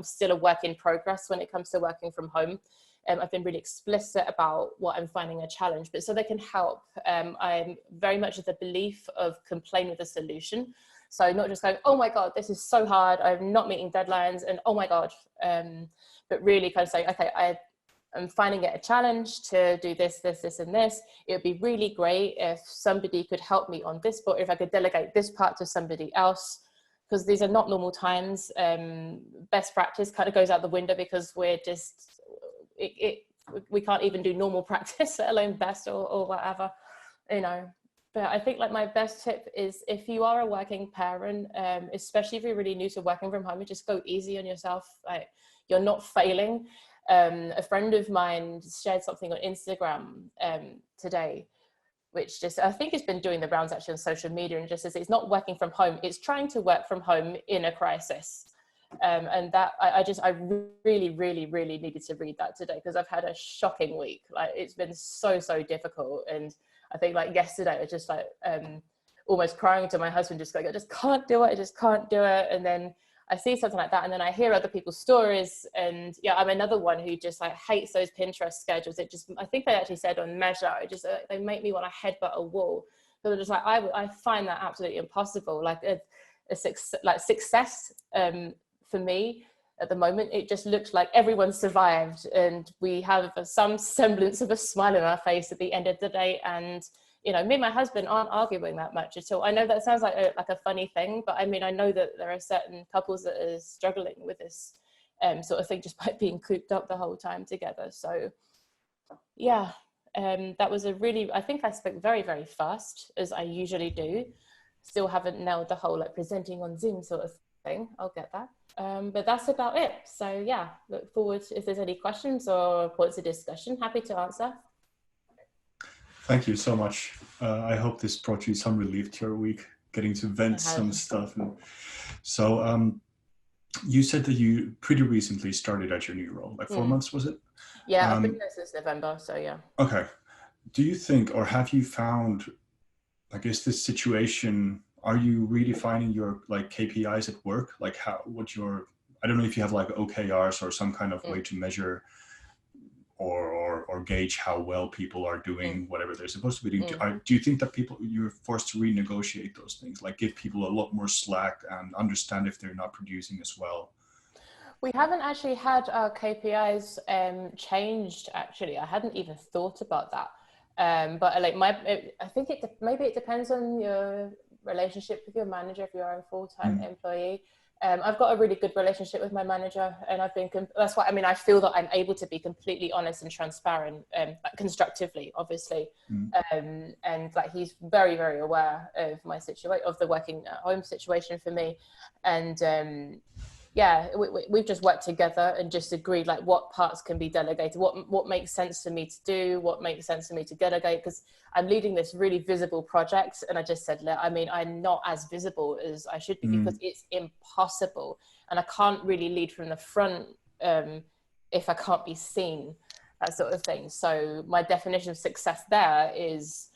still a work in progress when it comes to working from home. I've been really explicit about what I'm finding a challenge, but so they can help. I'm very much of the belief of complain with a solution. So not just going, oh my God, this is so hard, I'm not meeting deadlines, and oh my God, but really kind of saying, okay, I'm finding it a challenge to do this, this, this, and this. It would be really great if somebody could help me on this, but if I could delegate this part to somebody else, because these are not normal times. Best practice kind of goes out the window because we're just, we can't even do normal practice, let alone best or whatever, you know. But I think like my best tip is if you are a working parent, especially if you're really new to working from home, just go easy on yourself. Like, you're not failing. A friend of mine shared something on Instagram today, which just, I think it's been doing the rounds actually on social media, and just says it's not working from home, it's trying to work from home in a crisis. And that I really, really, really needed to read that today, because I've had a shocking week. Like, it's been so difficult. And I think like yesterday, I was just like almost crying to my husband, just like, I just can't do it. I just can't do it. And then I see something like that, and then I hear other people's stories, and yeah, I'm another one who just like hates those Pinterest schedules. It just, I think they actually said on Measure, it just they make me want to headbutt a wall. So they're just like, I find that absolutely impossible. Like success for me at the moment, it just looks like everyone survived, and we have some semblance of a smile on our face at the end of the day. And you know, me and my husband aren't arguing that much at all. I know that sounds like a funny thing, but I mean, I know that there are certain couples that are struggling with this sort of thing just by being cooped up the whole time together. So yeah, that was a really, I think I spoke very fast, as I usually do. Still haven't nailed the whole like presenting on Zoom sort of thing. I'll get that. But that's about it. So yeah, look forward, if there's any questions or points of discussion, happy to answer. Thank you so much. I hope this brought you some relief to your week, getting to vent some stuff. And so you said that you pretty recently started at your new role, like 4 months, was it? Yeah, I've been there since November, so yeah. Okay. Do you think, or have you found, I guess, this situation, are you really finding your like KPIs at work? Like I don't know if you have like OKRs or some kind of way to measure or gauge how well people are doing whatever they're supposed to be doing. Do you think that you're forced to renegotiate those things, like give people a lot more slack and understand if they're not producing as well? We haven't actually had our KPIs changed, actually. I hadn't even thought about that. But like I think maybe it depends on your relationship with your manager if you're a full-time employee. I've got a really good relationship with my manager, and that's why, I mean, I feel that I'm able to be completely honest and transparent, constructively, obviously. And like, he's very aware of my situation, of the working at home situation for me. And yeah, we've just worked together and just agreed like what parts can be delegated, what makes sense for me to do, what makes sense for me to delegate, because I'm leading this really visible project. And I just said, I mean, I'm not as visible as I should be because it's impossible. And I can't really lead from the front if I can't be seen, that sort of thing. So my definition of success there is,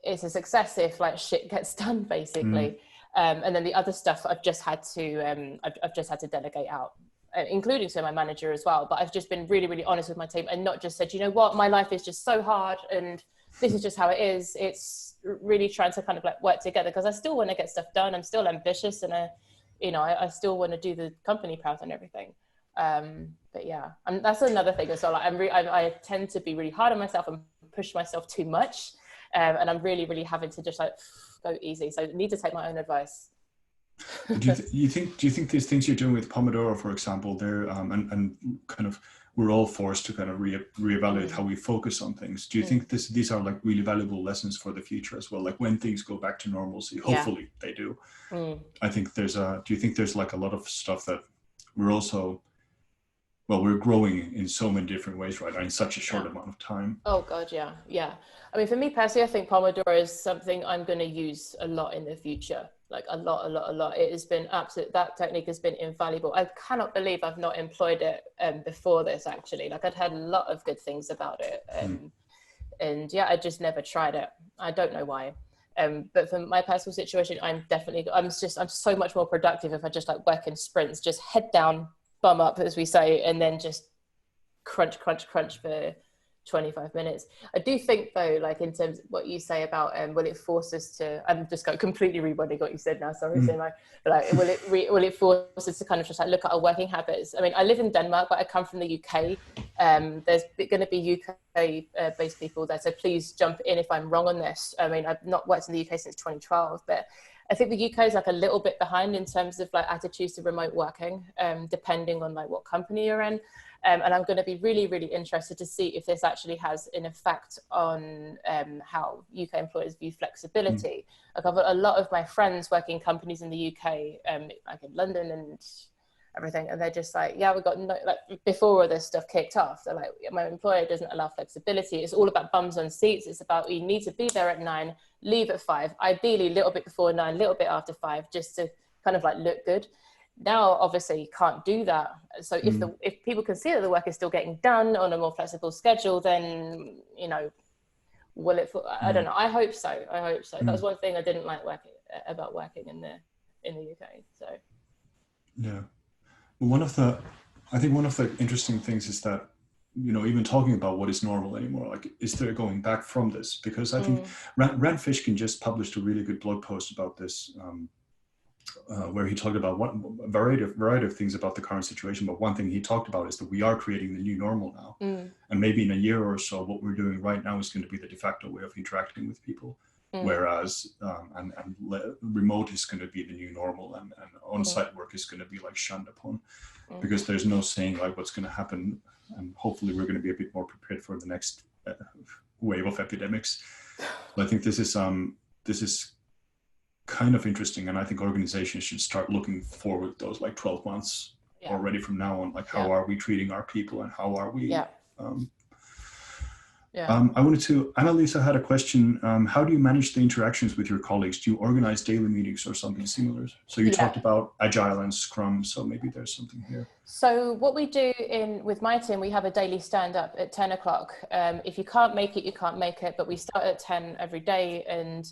it's a success if like shit gets done, basically. And then the other stuff I've just had to delegate out, including to my manager as well. But I've just been really honest with my team, and not just said, you know what, my life is just so hard and this is just how it is. It's really trying to kind of like work together, because I still want to get stuff done. I'm still ambitious, and I still want to do the company proud and everything. But yeah, and that's another thing as well. Like I tend to be really hard on myself and push myself too much. And I'm really having to just like go easy. So I need to take my own advice. Do you think these things you're doing with Pomodoro, for example, they're and kind of, we're all forced to kind of reevaluate how we focus on things. Do you think these are like really valuable lessons for the future as well? Like when things go back to normalcy, hopefully they do. I think do you think there's like a lot of stuff that we're also, well, we're growing in so many different ways right now in such a short amount of time? Oh God, yeah. I mean, for me personally, I think Pomodoro is something I'm going to use a lot in the future. Like a lot. It has been that technique has been invaluable. I cannot believe I've not employed it before this, actually. Like, I'd heard a lot of good things about it. And yeah, I just never tried it. I don't know why. But for my personal situation, I'm so much more productive if I just like work in sprints, just head down, bum up, as we say, and then just crunch for 25 minutes. I do think though, like in terms of what you say about will it force us to, I'm just going completely rewording what you said now, sorry, but like will it force us to kind of just like look at our working habits? I mean, I live in Denmark, but I come from the UK. There's going to be UK based people there, so please jump in if I'm wrong on this. I mean, I've not worked in the UK since 2012, but I think the UK is like a little bit behind in terms of like attitudes to remote working, depending on like what company you're in. And I'm going to be really, really interested to see if this actually has an effect on how UK employers view flexibility. Like I've got a lot of my friends working in companies in the UK, like in London and everything, and they're just like, yeah, we got no, like before all this stuff kicked off, they're like, my employer doesn't allow flexibility. It's all about bums on seats. It's about you need to be there at 9, leave at 5, ideally a little bit before 9, a little bit after 5, just to kind of like look good. Now, obviously, you can't do that. So if people can see that the work is still getting done on a more flexible schedule, then, you know, will it, I don't know. I hope so. That's one thing I didn't like about working in the UK. So. Yeah. Well, I think one of the interesting things is that, you know, even talking about what is normal anymore, like, is there going back from this? Because I think Rand Fishkin just published a really good blog post about this, where he talked about a variety of things about the current situation. But one thing he talked about is that we are creating the new normal now. And maybe in a year or so, what we're doing right now is going to be the de facto way of interacting with people. Whereas remote is going to be the new normal, and on-site work is going to be like shunned upon, because there's no saying like what's going to happen. And hopefully we're going to be a bit more prepared for the next wave of epidemics. But I think this is kind of interesting, and I think organizations should start looking forward those like 12 months already from now on, like how are we treating our people, and how are we I wanted to, Annalisa had a question. How do you manage the interactions with your colleagues? Do you organize daily meetings or something similar? So you talked about Agile and Scrum, so maybe there's something here. So what we do with my team, we have a daily stand-up at 10 o'clock. If you can't make it, you can't make it, but we start at 10 every day, and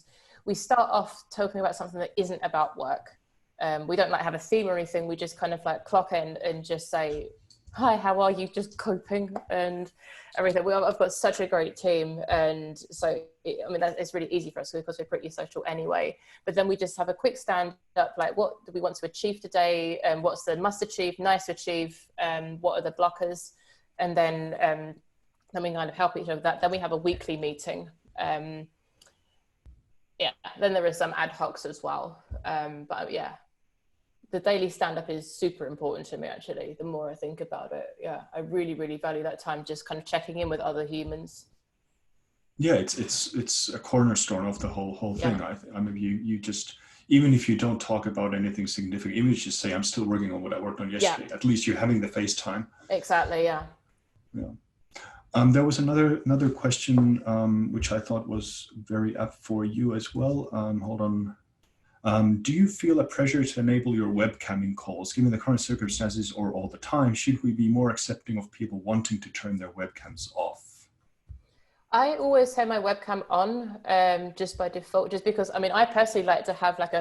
we start off talking about something that isn't about work. We don't like have a theme or anything. We just kind of like clock in and just say, hi, how are you? Just coping and everything. I've got such a great team. And so, it's really easy for us because we're pretty social anyway. But then we just have a quick stand up, like, what do we want to achieve today? What's the must achieve, nice to achieve? What are the blockers? And then we kind of help each other with that. Then we have a weekly meeting. Then there are some ad hocs as well. But yeah, the daily stand-up is super important to me, actually. The more I think about it, I really, really value that time, just kind of checking in with other humans. Yeah, it's a cornerstone of the whole thing. I mean, you just, even if you don't talk about anything significant, even if you just say, I'm still working on what I worked on yesterday, at least you're having the FaceTime. Exactly, yeah. There was another question, which I thought was very apt for you as well. Hold on. Do you feel a pressure to enable your webcam in calls, given the current circumstances, or all the time? Should we be more accepting of people wanting to turn their webcams off? I always have my webcam on, just by default, just because, I personally like to have like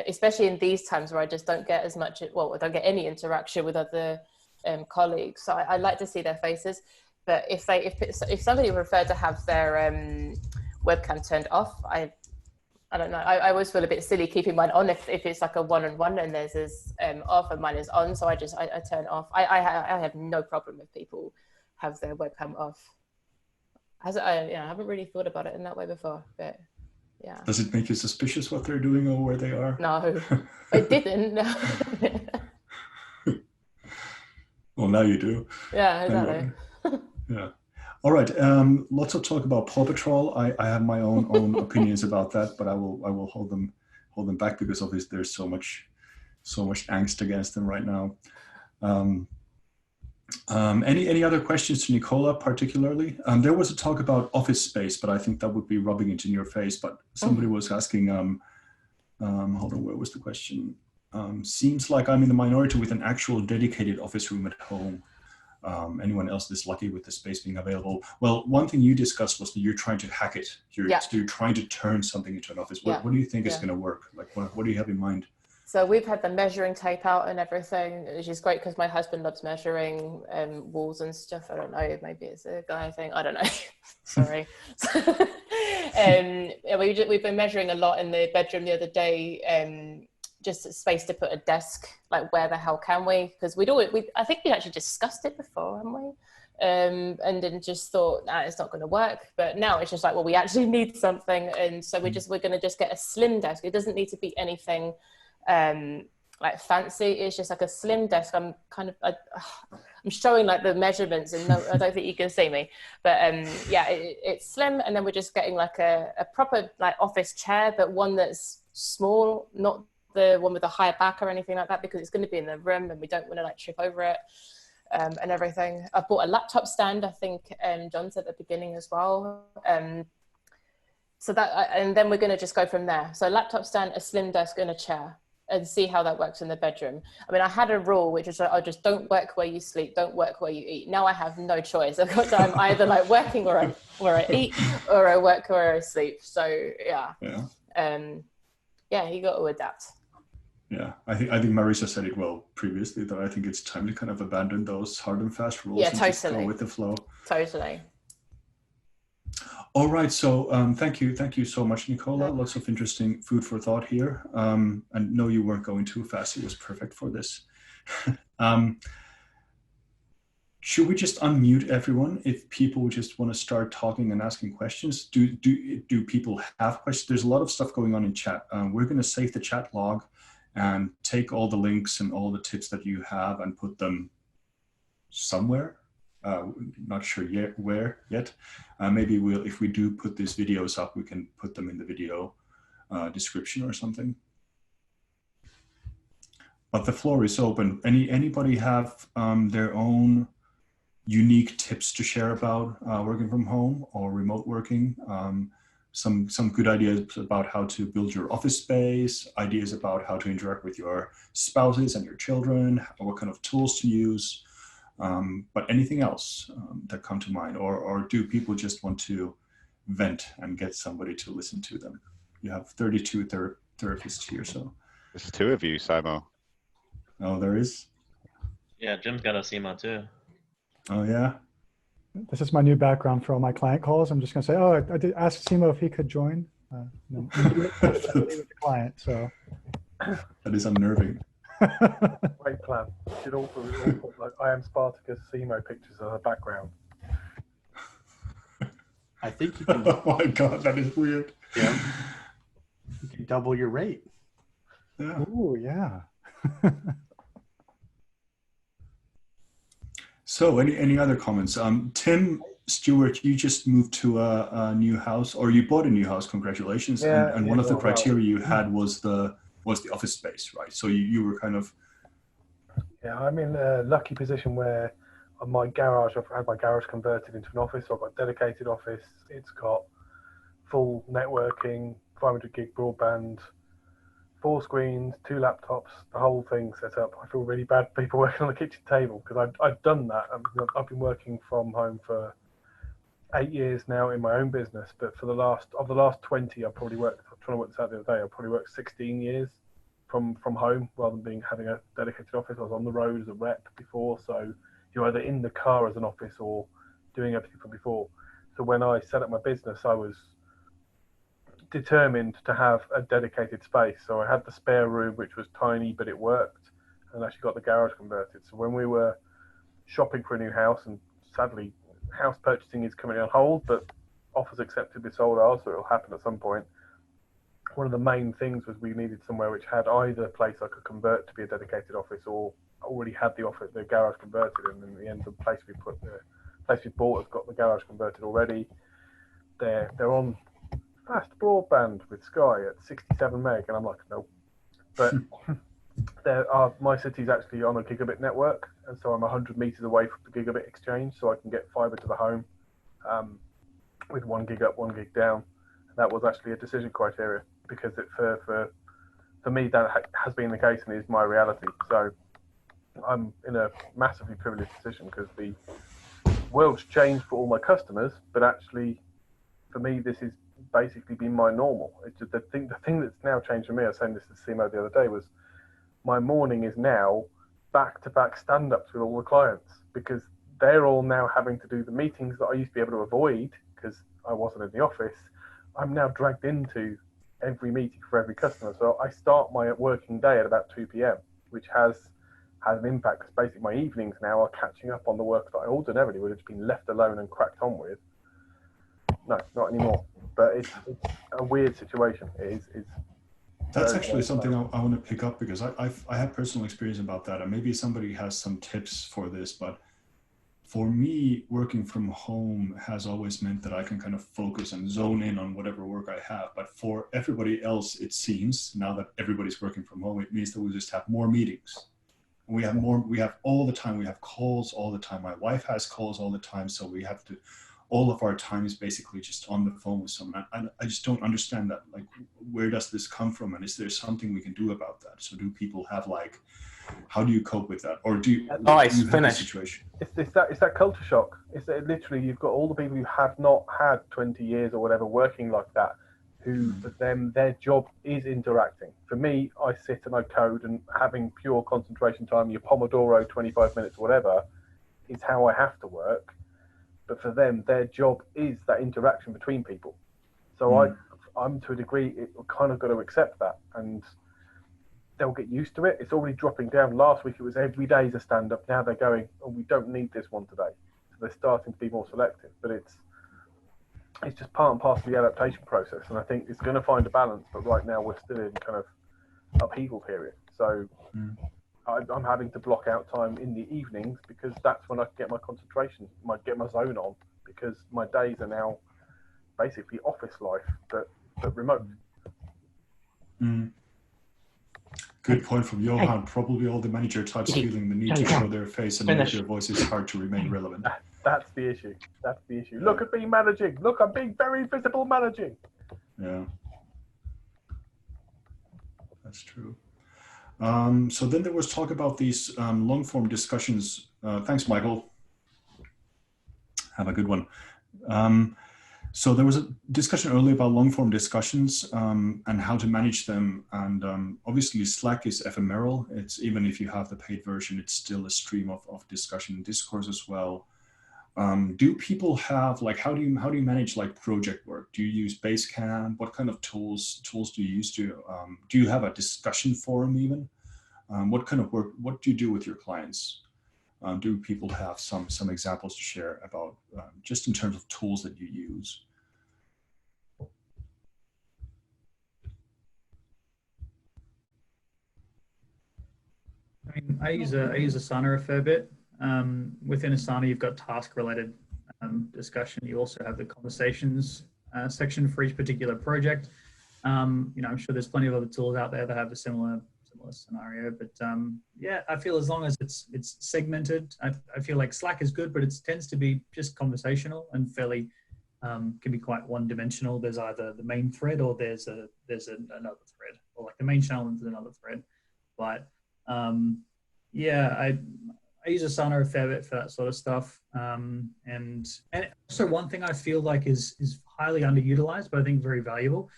especially in these times where I just don't get as much, I don't get any interaction with other colleagues. So I like to see their faces. But if somebody preferred to have their webcam turned off, I don't know. I always feel a bit silly keeping mine on if it's like a one-on-one and theirs is off and mine is on. So I turn off. I have no problem if people have their webcam off. I haven't really thought about it in that way before, but yeah. Does it make you suspicious what they're doing or where they are? No, it didn't. No. Well, now you do. Yeah, exactly. Yeah. All right. Lots of talk about Paw Patrol. I have my own opinions about that, but I will hold them back because obviously there's so much angst against them right now. Any other questions to Nicola particularly? There was a talk about office space, but I think that would be rubbing it in your face. But somebody was asking, hold on, where was the question? Seems like I'm in the minority with an actual dedicated office room at home. Anyone else this lucky with the space being available? Well, one thing you discussed was that you're trying to hack it. You're trying to turn something into an office. What do you think is going to work? Like, what do you have in mind? So we've had the measuring tape out and everything, which is great because my husband loves measuring walls and stuff. I don't know, maybe it's a guy thing. I don't know. Sorry. Yeah, we've been measuring a lot in the bedroom the other day, just space to put a desk. Like, where the hell can we? Because I think we actually discussed it before, haven't we? And then just thought, nah, it's not going to work. But now it's just like, well, we actually need something, and so we're going to just get a slim desk. It doesn't need to be anything like fancy. It's just like a slim desk. I'm showing like the measurements, and no, I don't think you can see me, but yeah, it's slim. And then we're just getting like a proper like office chair, but one that's small, not the one with a higher back or anything like that, because it's going to be in the room and we don't want to like trip over it. And everything. I bought a laptop stand, I think John said at the beginning as well. So that, and then we're going to just go from there. So laptop stand, a slim desk and a chair, and see how that works in the bedroom. I mean, I had a rule, which is I just don't work where you sleep, don't work where you eat. Now I have no choice. I'm either like working where I eat, or I work where I sleep. So yeah. Yeah, you got to adapt. Yeah, I think Marisa said it well previously, that I think it's time to kind of abandon those hard and fast rules and just go with the flow. Totally. All right, so thank you so much, Nicola. Lots of interesting food for thought here. And no, you weren't going too fast. It was perfect for this. Should we just unmute everyone if people just want to start talking and asking questions? Do people have questions? There's a lot of stuff going on in chat. We're going to save the chat log and take all the links and all the tips that you have and put them somewhere. Not sure yet where yet. Maybe if we do put these videos up, we can put them in the video description or something. But the floor is open. Anybody have their own unique tips to share about working from home or remote working? Some good ideas about how to build your office space, ideas about how to interact with your spouses and your children, what kind of tools to use, but anything else that come to mind, or do people just want to vent and get somebody to listen to them? You have 32 therapists here, so. There's two of you, Simo. Oh, there is? Yeah, Jim's got a SEMA too. Oh, yeah? This is my new background for all my client calls. I'm just going to say, oh, I did ask Simo if he could join. With the client, so. That is unnerving. Great plan. You should also put like I am Spartacus Simo pictures as a background. I think you can. Oh my God, that is weird. Yeah. You can double your rate. Yeah. Ooh, yeah. So any other comments? Tim Stewart, you just moved to a new house, or you bought a new house. Congratulations! Yeah, and one of the criteria you had was the office space, right? So you were kind of. Yeah, I'm in a lucky position where my garage, I've had my garage converted into an office. So I've got a dedicated office. It's got full networking, 500 gig broadband, 4 screens, 2 laptops, the whole thing set up. I feel really bad for people working on the kitchen table because I've done that. I've been working from home for 8 years now in my own business, but for the last 20, I've probably worked. I'm trying to work this out the other day. I've probably worked 16 years from home rather than having a dedicated office. I was on the road as a rep before, so you're either in the car as an office or doing everything from before. So when I set up my business, I was determined to have a dedicated space. So I had the spare room, which was tiny, but it worked, and actually got the garage converted. So when we were shopping for a new house, and sadly house purchasing is coming on hold, but offers accepted we sold ours, so it'll happen at some point. One of the main things was we needed somewhere which had either a place I could convert to be a dedicated office, or already had the garage converted. And in the end, the place we bought has got the garage converted already. They're on fast broadband with Sky at 67 meg, and I'm like, nope. But my city's actually on a gigabit network, and so I'm 100 meters away from the gigabit exchange, so I can get fiber to the home with 1 gig up, 1 gig down. And that was actually a decision criteria, because for me that has been the case and is my reality. So I'm in a massively privileged position because the world's changed for all my customers, but actually for me this is basically been my normal. It's just the thing that's now changed for me. I was saying this to Simo the other day, was my morning is now back-to-back stand-ups with all the clients, because they're all now having to do the meetings that I used to be able to avoid because I wasn't in the office. I'm now dragged into every meeting for every customer. So I start my working day at about 2 p.m., which has an impact, because basically my evenings now are catching up on the work that I ordinarily would have been left alone and cracked on with. No, not anymore. But it's a weird situation. It's That's actually something I want to pick up, because I have personal experience about that, and maybe somebody has some tips for this. But for me, working from home has always meant that I can kind of focus and zone in on whatever work I have. But for everybody else, it seems, now that everybody's working from home, it means that we just have more meetings. We have all the time. We have calls all the time. My wife has calls all the time. So we have to, all of our time is basically just on the phone with someone. I just don't understand that. Like, where does this come from? And is there something we can do about that? So do people have, like, how do you cope with that? Or do you have a situation? It's that culture shock. It's that literally you've got all the people who have not had 20 years or whatever working like that, who for them, their job is interacting. For me, I sit and I code, and having pure concentration time, your Pomodoro, 25 minutes, whatever, is how I have to work. But for them, their job is that interaction between people. So I'm to a degree, kind of got to accept that, and they'll get used to it. It's already dropping down. Last week it was every day is a stand-up. Now they're going, oh, we don't need this one today. So they're starting to be more selective. But it's just part and parcel of the adaptation process. And I think it's going to find a balance. But right now we're still in kind of upheaval period. So I'm having to block out time in the evenings, because that's when I can get my concentration, get my zone on, because my days are now basically office life, but remote. Good point from Johan. Probably all the manager types feeling the need to show their face and make their voices hard to remain relevant. That's the issue. That's the issue. Look at me managing. Look, I'm being very visible managing. Yeah, that's true. So then there was talk about these long form discussions. Thanks, Michael. Have a good one. So there was a discussion earlier about long form discussions and how to manage them. And obviously Slack is ephemeral. It's, even if you have the paid version, it's still a stream of discussion and discourse as well. Do people have, like, how do you manage, like, project work? Do you use Basecamp? What kind of tools do you use to, do you have a discussion forum even? What kind of work, what do you do with your clients? Do people have some examples to share about just in terms of tools that you use? I mean, I use Asana a fair bit. Within Asana, you've got task-related discussion. You also have the conversations section for each particular project. I'm sure there's plenty of other tools out there that have a similar scenario, but yeah, I feel as long as it's segmented, I feel like Slack is good, but it tends to be just conversational and fairly can be quite one-dimensional. There's either the main thread or there's another thread, or like the main channel into another thread. But yeah, I use Asana a fair bit for that sort of stuff. And also one thing I feel like is highly underutilized, but I think very valuable.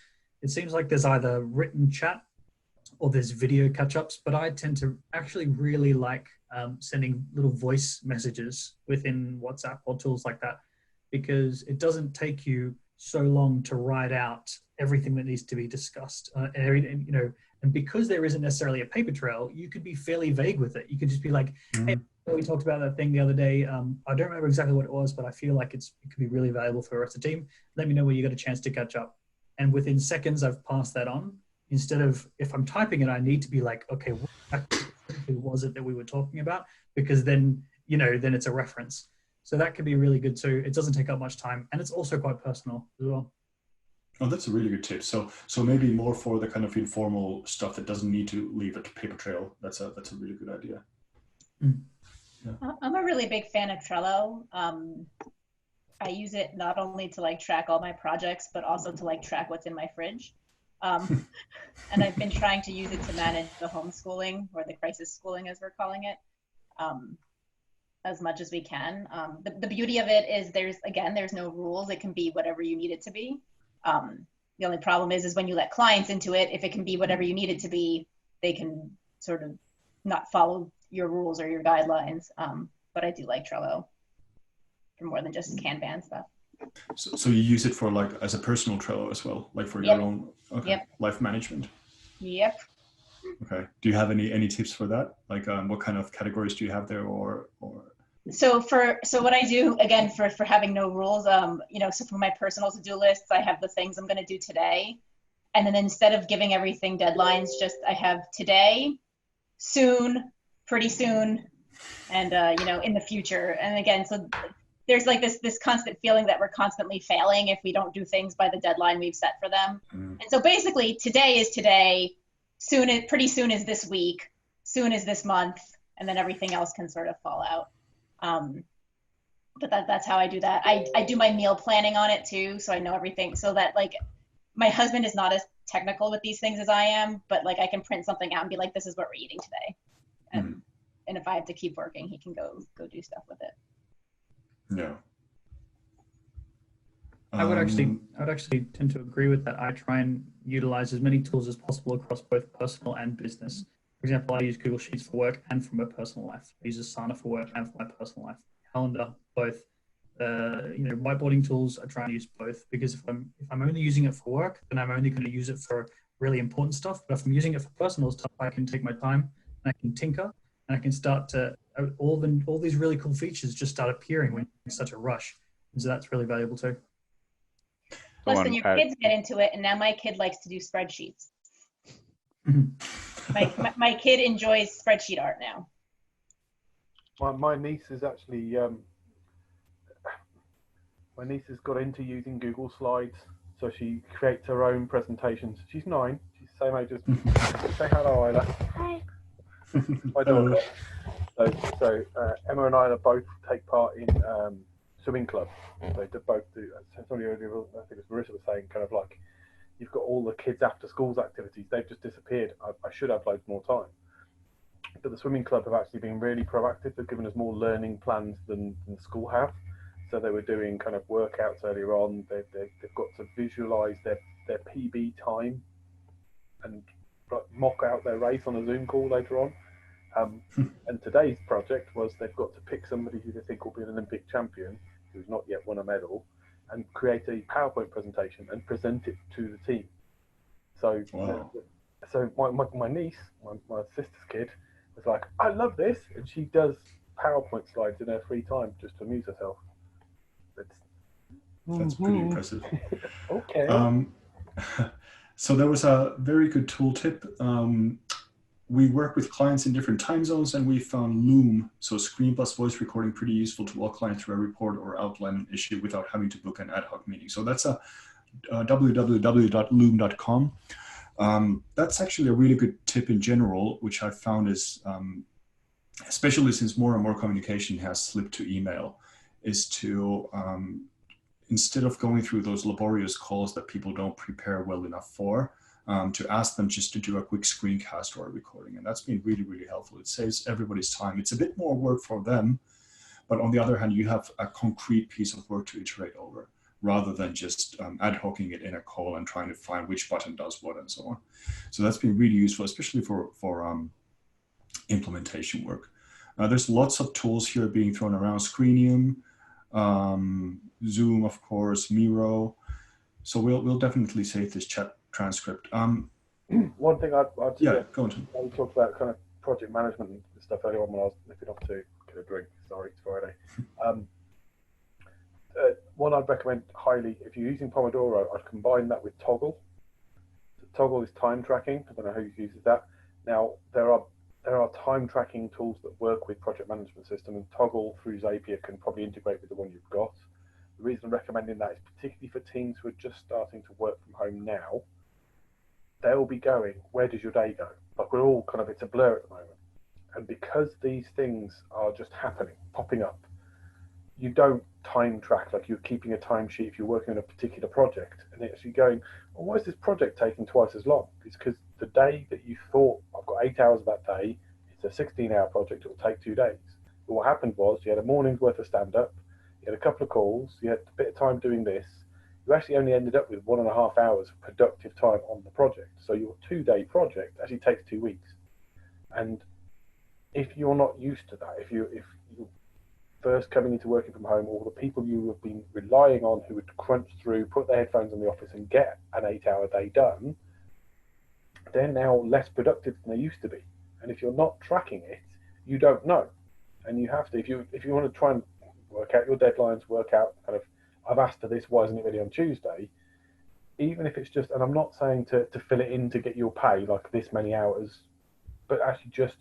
It seems like there's either written chat or there's video catch-ups, but I tend to actually really like sending little voice messages within WhatsApp or tools like that, because it doesn't take you so long to write out everything that needs to be discussed. And because there isn't necessarily a paper trail, you could be fairly vague with it. You could just be like, hey, we talked about that thing the other day. I don't remember exactly what it was, but I feel like it could be really valuable for the rest of the team. Let me know when you got a chance to catch up. And within seconds, I've passed that on. Instead of, if I'm typing it, I need to be like, okay, what exactly was it that we were talking about? Because then, then it's a reference. So that could be really good too. It doesn't take up much time, and it's also quite personal as well. Oh, that's a really good tip. So maybe more for the kind of informal stuff that doesn't need to leave a paper trail. That's a really good idea. Yeah. I'm a really big fan of Trello. I use it not only to track all my projects, but also to track what's in my fridge. And I've been trying to use it to manage the homeschooling, or the crisis schooling as we're calling it, as much as we can. The beauty of it is there's no rules. It can be whatever you need it to be. The only problem is when you let clients into it, if it can be whatever you need it to be, they can sort of not follow your rules or your guidelines. But I do like Trello for more than just Kanban stuff. So you use it for like as a personal Trello as well, like for your own life management? Yep. Okay. Do you have any tips for that? Like what kind of categories do you have there or? So what I do again for having no rules, so for my personal to-do lists, I have the things I'm going to do today. And then instead of giving everything deadlines, just I have today, soon, pretty soon, and in the future. And again, so there's like this constant feeling that we're constantly failing if we don't do things by the deadline we've set for them. And so basically today is today, pretty soon is this week, soon is this month, and then everything else can sort of fall out. But that's how I do that. I do my meal planning on it too, so I know everything, so that like my husband is not as technical with these things as I am, but like I can print something out and be like, this is what we're eating today. And if I have to keep working, he can go do stuff with it. Yeah. I would actually tend to agree with that. I try and utilize as many tools as possible across both personal and business. For example, I use Google Sheets for work and for my personal life. I use Asana for work and for my personal life. Calendar, both. Whiteboarding tools, I try and use both, because if I'm only using it for work, then I'm only going to use it for really important stuff. But if I'm using it for personal stuff, I can take my time and I can tinker, and I can start to all these really cool features just start appearing when you're in such a rush. And so that's really valuable too. Plus, then your kids get into it, and now my kid likes to do spreadsheets. my kid enjoys spreadsheet art now. My niece is actually my niece has got into using Google Slides, so she creates her own presentations. She's 9. She's the same age as. Say hello, Isla. Hi. My daughter. So Emma and Isla both take part in swimming club. They both do. Somebody earlier, I think it's Marissa was saying, kind of like, you've got all the kids after schools activities. They've just disappeared. I should have loads more time. But the swimming club have actually been really proactive. They've given us more learning plans than the school have. So they were doing kind of workouts earlier on. They've got to visualize their PB time and mock out their race on a Zoom call later on. And today's project was they've got to pick somebody who they think will be an Olympic champion who's not yet won a medal, and create a PowerPoint presentation and present it to the team. So, so my niece, my sister's kid, was like, I love this, and she does PowerPoint slides in her free time just to amuse herself. That's pretty impressive. Okay. So there was a very good tooltip. We work with clients in different time zones, and we found Loom, so screen plus voice recording, pretty useful to walk clients through a report or outline an issue without having to book an ad hoc meeting. So that's www.loom.com. That's actually a really good tip in general, which I found is, especially since more and more communication has slipped to email, is to, instead of going through those laborious calls that people don't prepare well enough for, to ask them just to do a quick screencast or a recording. And that's been really, really helpful. It saves everybody's time. It's a bit more work for them, but on the other hand, you have a concrete piece of work to iterate over, rather than just ad hocing it in a call and trying to find which button does what and so on. So that's been really useful, especially for implementation work. There's lots of tools here being thrown around: Screenium, Zoom, of course, Miro. So we'll definitely save this chat transcript. One thing I'd go on. We talked about kind of project management and stuff earlier on when I was nipping off to get a drink. Sorry, it's Friday. One I'd recommend highly, if you're using Pomodoro, I'd combine that with Toggl. So Toggl is time tracking. I don't know who uses that. Now there are time tracking tools that work with project management system, and Toggl through Zapier can probably integrate with the one you've got. The reason I'm recommending that is particularly for teams who are just starting to work from home now. They'll be going, where does your day go? Like, we're all kind of, it's a blur at the moment. And because these things are just happening, popping up, you don't time track like you're keeping a timesheet if you're working on a particular project, and it's actually going, well, why is this project taking twice as long? It's because the day that you thought, I've got 8 hours of that day, it's a 16-hour project, it will take 2 days. But what happened was you had a morning's worth of stand-up, you had a couple of calls, you had a bit of time doing this, you actually only ended up with 1.5 hours of productive time on the project. So your 2-day project actually takes 2 weeks. And if you're not used to that, if you first coming into working from home, all the people you have been relying on who would crunch through, put their headphones in the office and get an 8-hour day done, they're now less productive than they used to be. And if you're not tracking it, you don't know. And you have to, if you want to try and work out your deadlines, work out kind of, I've asked for this, why isn't it ready on Tuesday? Even if it's just, and I'm not saying to fill it in to get your pay, like this many hours, but actually just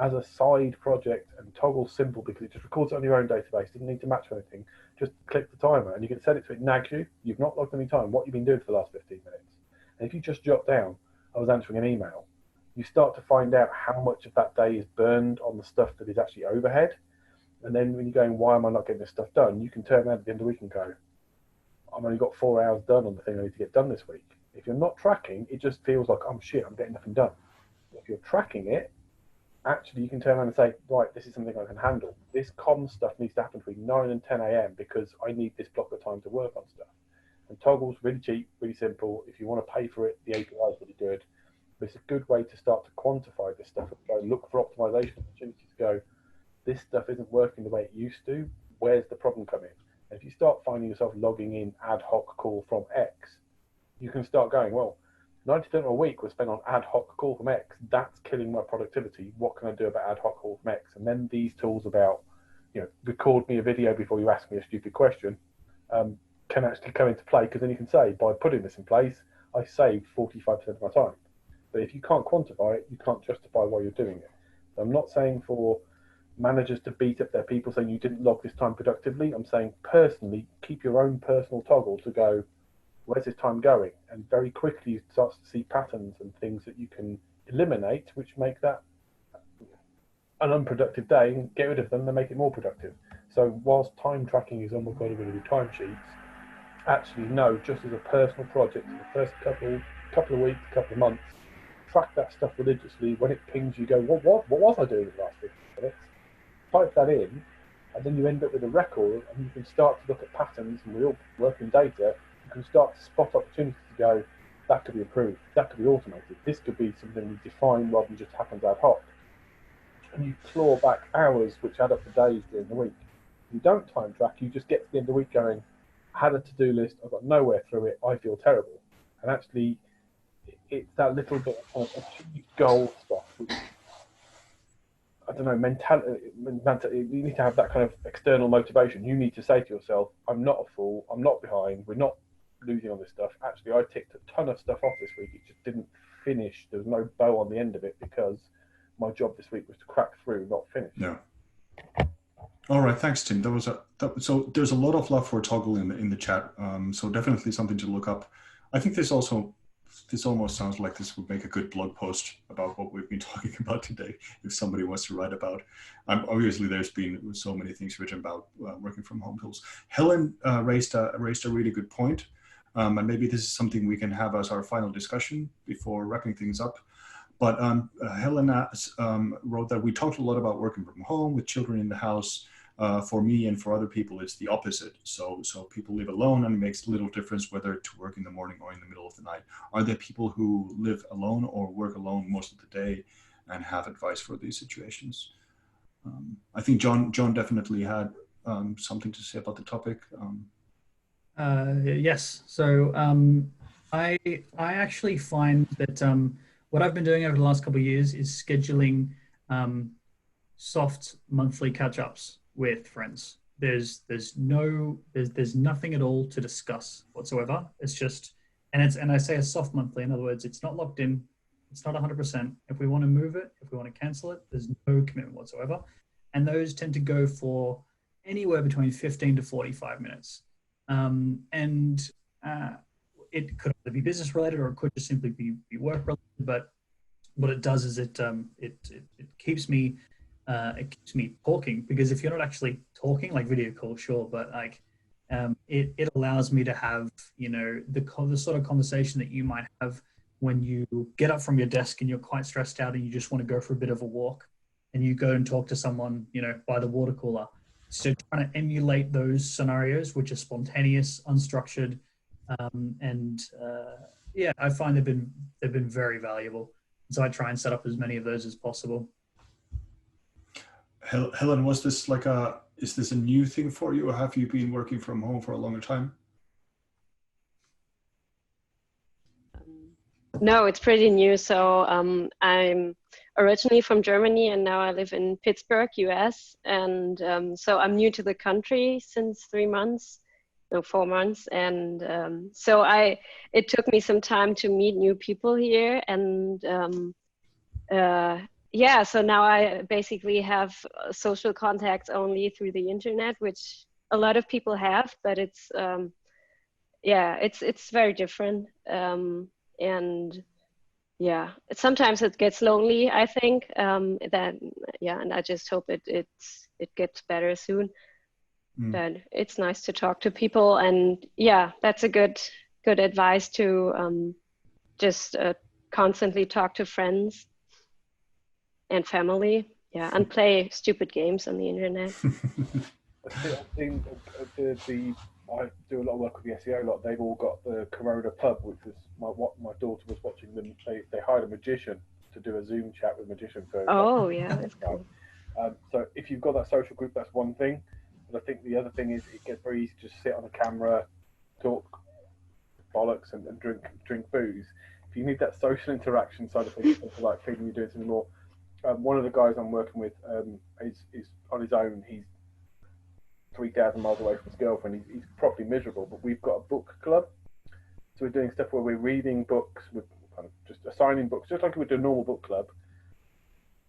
as a side project, and Toggle's simple because it just records it on your own database, doesn't need to match anything. Just click the timer and you can set it so it nags you. You've not logged any time. What you've been doing for the last 15 minutes. And if you just jot down, I was answering an email, you start to find out how much of that day is burned on the stuff that is actually overhead. And then when you're going, why am I not getting this stuff done? You can turn around at the end of the week and go, I've only got 4 hours done on the thing I need to get done this week. If you're not tracking, it just feels like, oh shit, I'm getting nothing done. If you're tracking it, actually you can turn around and say, right, this is something I can handle. This comm stuff needs to happen between 9 and 10 a.m. because I need this block of time to work on stuff. And Toggle's really cheap, really simple. If you want to pay for it, the API is really good. But it's a good way to start to quantify this stuff and go look for optimization opportunities to go, this stuff isn't working the way it used to. Where's the problem coming? And if you start finding yourself logging in ad hoc call from X, you can start going, well, 90% of a week was spent on ad hoc call from X. That's killing my productivity. What can I do about ad hoc call from X? And then these tools about, record me a video before you ask me a stupid question, can actually come into play, because then you can say, by putting this in place, I saved 45% of my time. But if you can't quantify it, you can't justify why you're doing it. So I'm not saying for managers to beat up their people saying you didn't log this time productively. I'm saying personally, keep your own personal toggle to go, where's this time going? And very quickly you start to see patterns and things that you can eliminate, which make that an unproductive day, and get rid of them and make it more productive. So whilst time tracking is almost going to do timesheets, actually no, just as a personal project in the first couple of weeks, couple of months, track that stuff religiously. When it pings, you go, what was I doing in the last 15 minutes? Type that in, and then you end up with a record, and you can start to look at patterns and real working data. You can start to spot opportunities to go, that could be improved, that could be automated, this could be something we define rather than just happens ad hoc. And you claw back hours which add up to days during the week. If you don't time track, you just get to the end of the week going, I had a to-do list, I've got nowhere through it, I feel terrible. And actually, it's that little bit of achieved goal stuff, which, I don't know, mentality, you need to have that kind of external motivation. You need to say to yourself, I'm not a fool, I'm not behind, we're not losing on this stuff. Actually, I ticked a ton of stuff off this week, it just didn't finish, there was no bow on the end of it because my job this week was to crack through, not finish. Yeah. All right, thanks, Tim. So there's a lot of love for Toggle in the chat. So definitely something to look up. I think this almost sounds like this would make a good blog post about what we've been talking about today, if somebody wants to write about. Obviously, there's been so many things written about working from home tools. Helen raised a really good point, and maybe this is something we can have as our final discussion before wrapping things up. But Helen wrote that we talked a lot about working from home with children in the house. For me and for other people, it's the opposite. So people live alone, and it makes little difference whether to work in the morning or in the middle of the night. Are there people who live alone or work alone most of the day and have advice for these situations? I think John definitely had something to say about the topic. Yes. So I actually find that what I've been doing over the last couple of years is scheduling soft monthly catch-ups with friends. There's nothing at all to discuss whatsoever. It's just, and I say a soft monthly. In other words, it's not locked in. It's not 100%. If we want to move it, if we want to cancel it, there's no commitment whatsoever. And those tend to go for anywhere between 15 to 45 minutes. It could either be business related or it could just simply be work related. But what it does is it keeps me talking, because if you're not actually talking, like video call, sure, but like it allows me to have, the sort of conversation that you might have when you get up from your desk and you're quite stressed out and you just want to go for a bit of a walk and you go and talk to someone, by the water cooler. So trying to emulate those scenarios, which are spontaneous, unstructured, I find they've been very valuable. So I try and set up as many of those as possible. Helen, is this a new thing for you, or have you been working from home for a longer time? No, it's pretty new. So I'm originally from Germany, and now I live in Pittsburgh, US. And so I'm new to the country since 3 months, no, 4 months. And so it took me some time to meet new people here. And yeah, so now I basically have social contacts only through the internet, which a lot of people have, but it's yeah, it's very different. And yeah, sometimes it gets lonely, I think. Yeah, and I just hope it gets better soon. But it's nice to talk to people, and yeah, that's a good advice to just constantly talk to friends and family, yeah, and play stupid games on the internet. I do a lot of work with the SEO lot. They've all got the Corona Pub, which was my daughter was watching them. They hired a magician to do a Zoom chat with a magician. Oh yeah, that's cool. So if you've got that social group, that's one thing. But I think the other thing is it gets very easy to just sit on a camera, talk bollocks, and drink booze. If you need that social interaction side of things, like feeling you're doing something more. One of the guys I'm working with is on his own. He's 3,000 miles away from his girlfriend. He's properly miserable, but we've got a book club. So we're doing stuff where we're reading books, we're kind of just assigning books, just like we do a normal book club.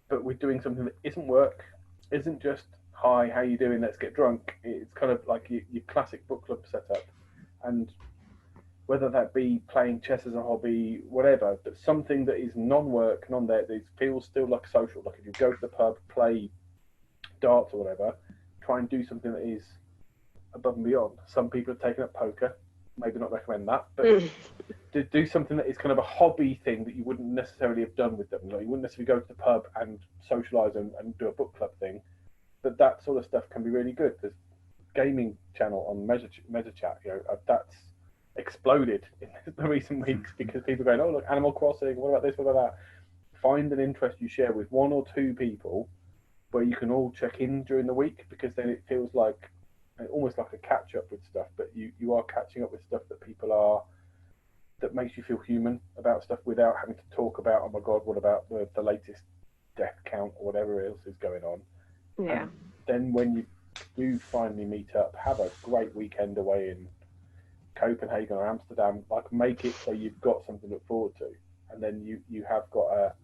But we're doing something that isn't work, isn't just, hi, how you doing, let's get drunk. It's kind of like your classic book club setup. And whether that be playing chess as a hobby, whatever, but something that is non-work, that feels still like social. Like if you go to the pub, play darts or whatever, try and do something that is above and beyond. Some people have taken up poker, maybe not recommend that, but do something that is kind of a hobby thing that you wouldn't necessarily have done with them. Like you wouldn't necessarily go to the pub and socialise and do a book club thing, but that sort of stuff can be really good. There's a gaming channel on MetaChat, that's exploded in the recent weeks because people are going, oh look, Animal Crossing, what about this, what about that? Find an interest you share with 1 or 2 people where you can all check in during the week, because then it feels like almost like a catch up with stuff, but you are catching up with stuff that makes you feel human about stuff without having to talk about, oh my god, what about the latest death count or whatever else is going on. Yeah. And then when you do finally meet up, have a great weekend away in Copenhagen or Amsterdam, like make it so you've got something to look forward to, and then you have got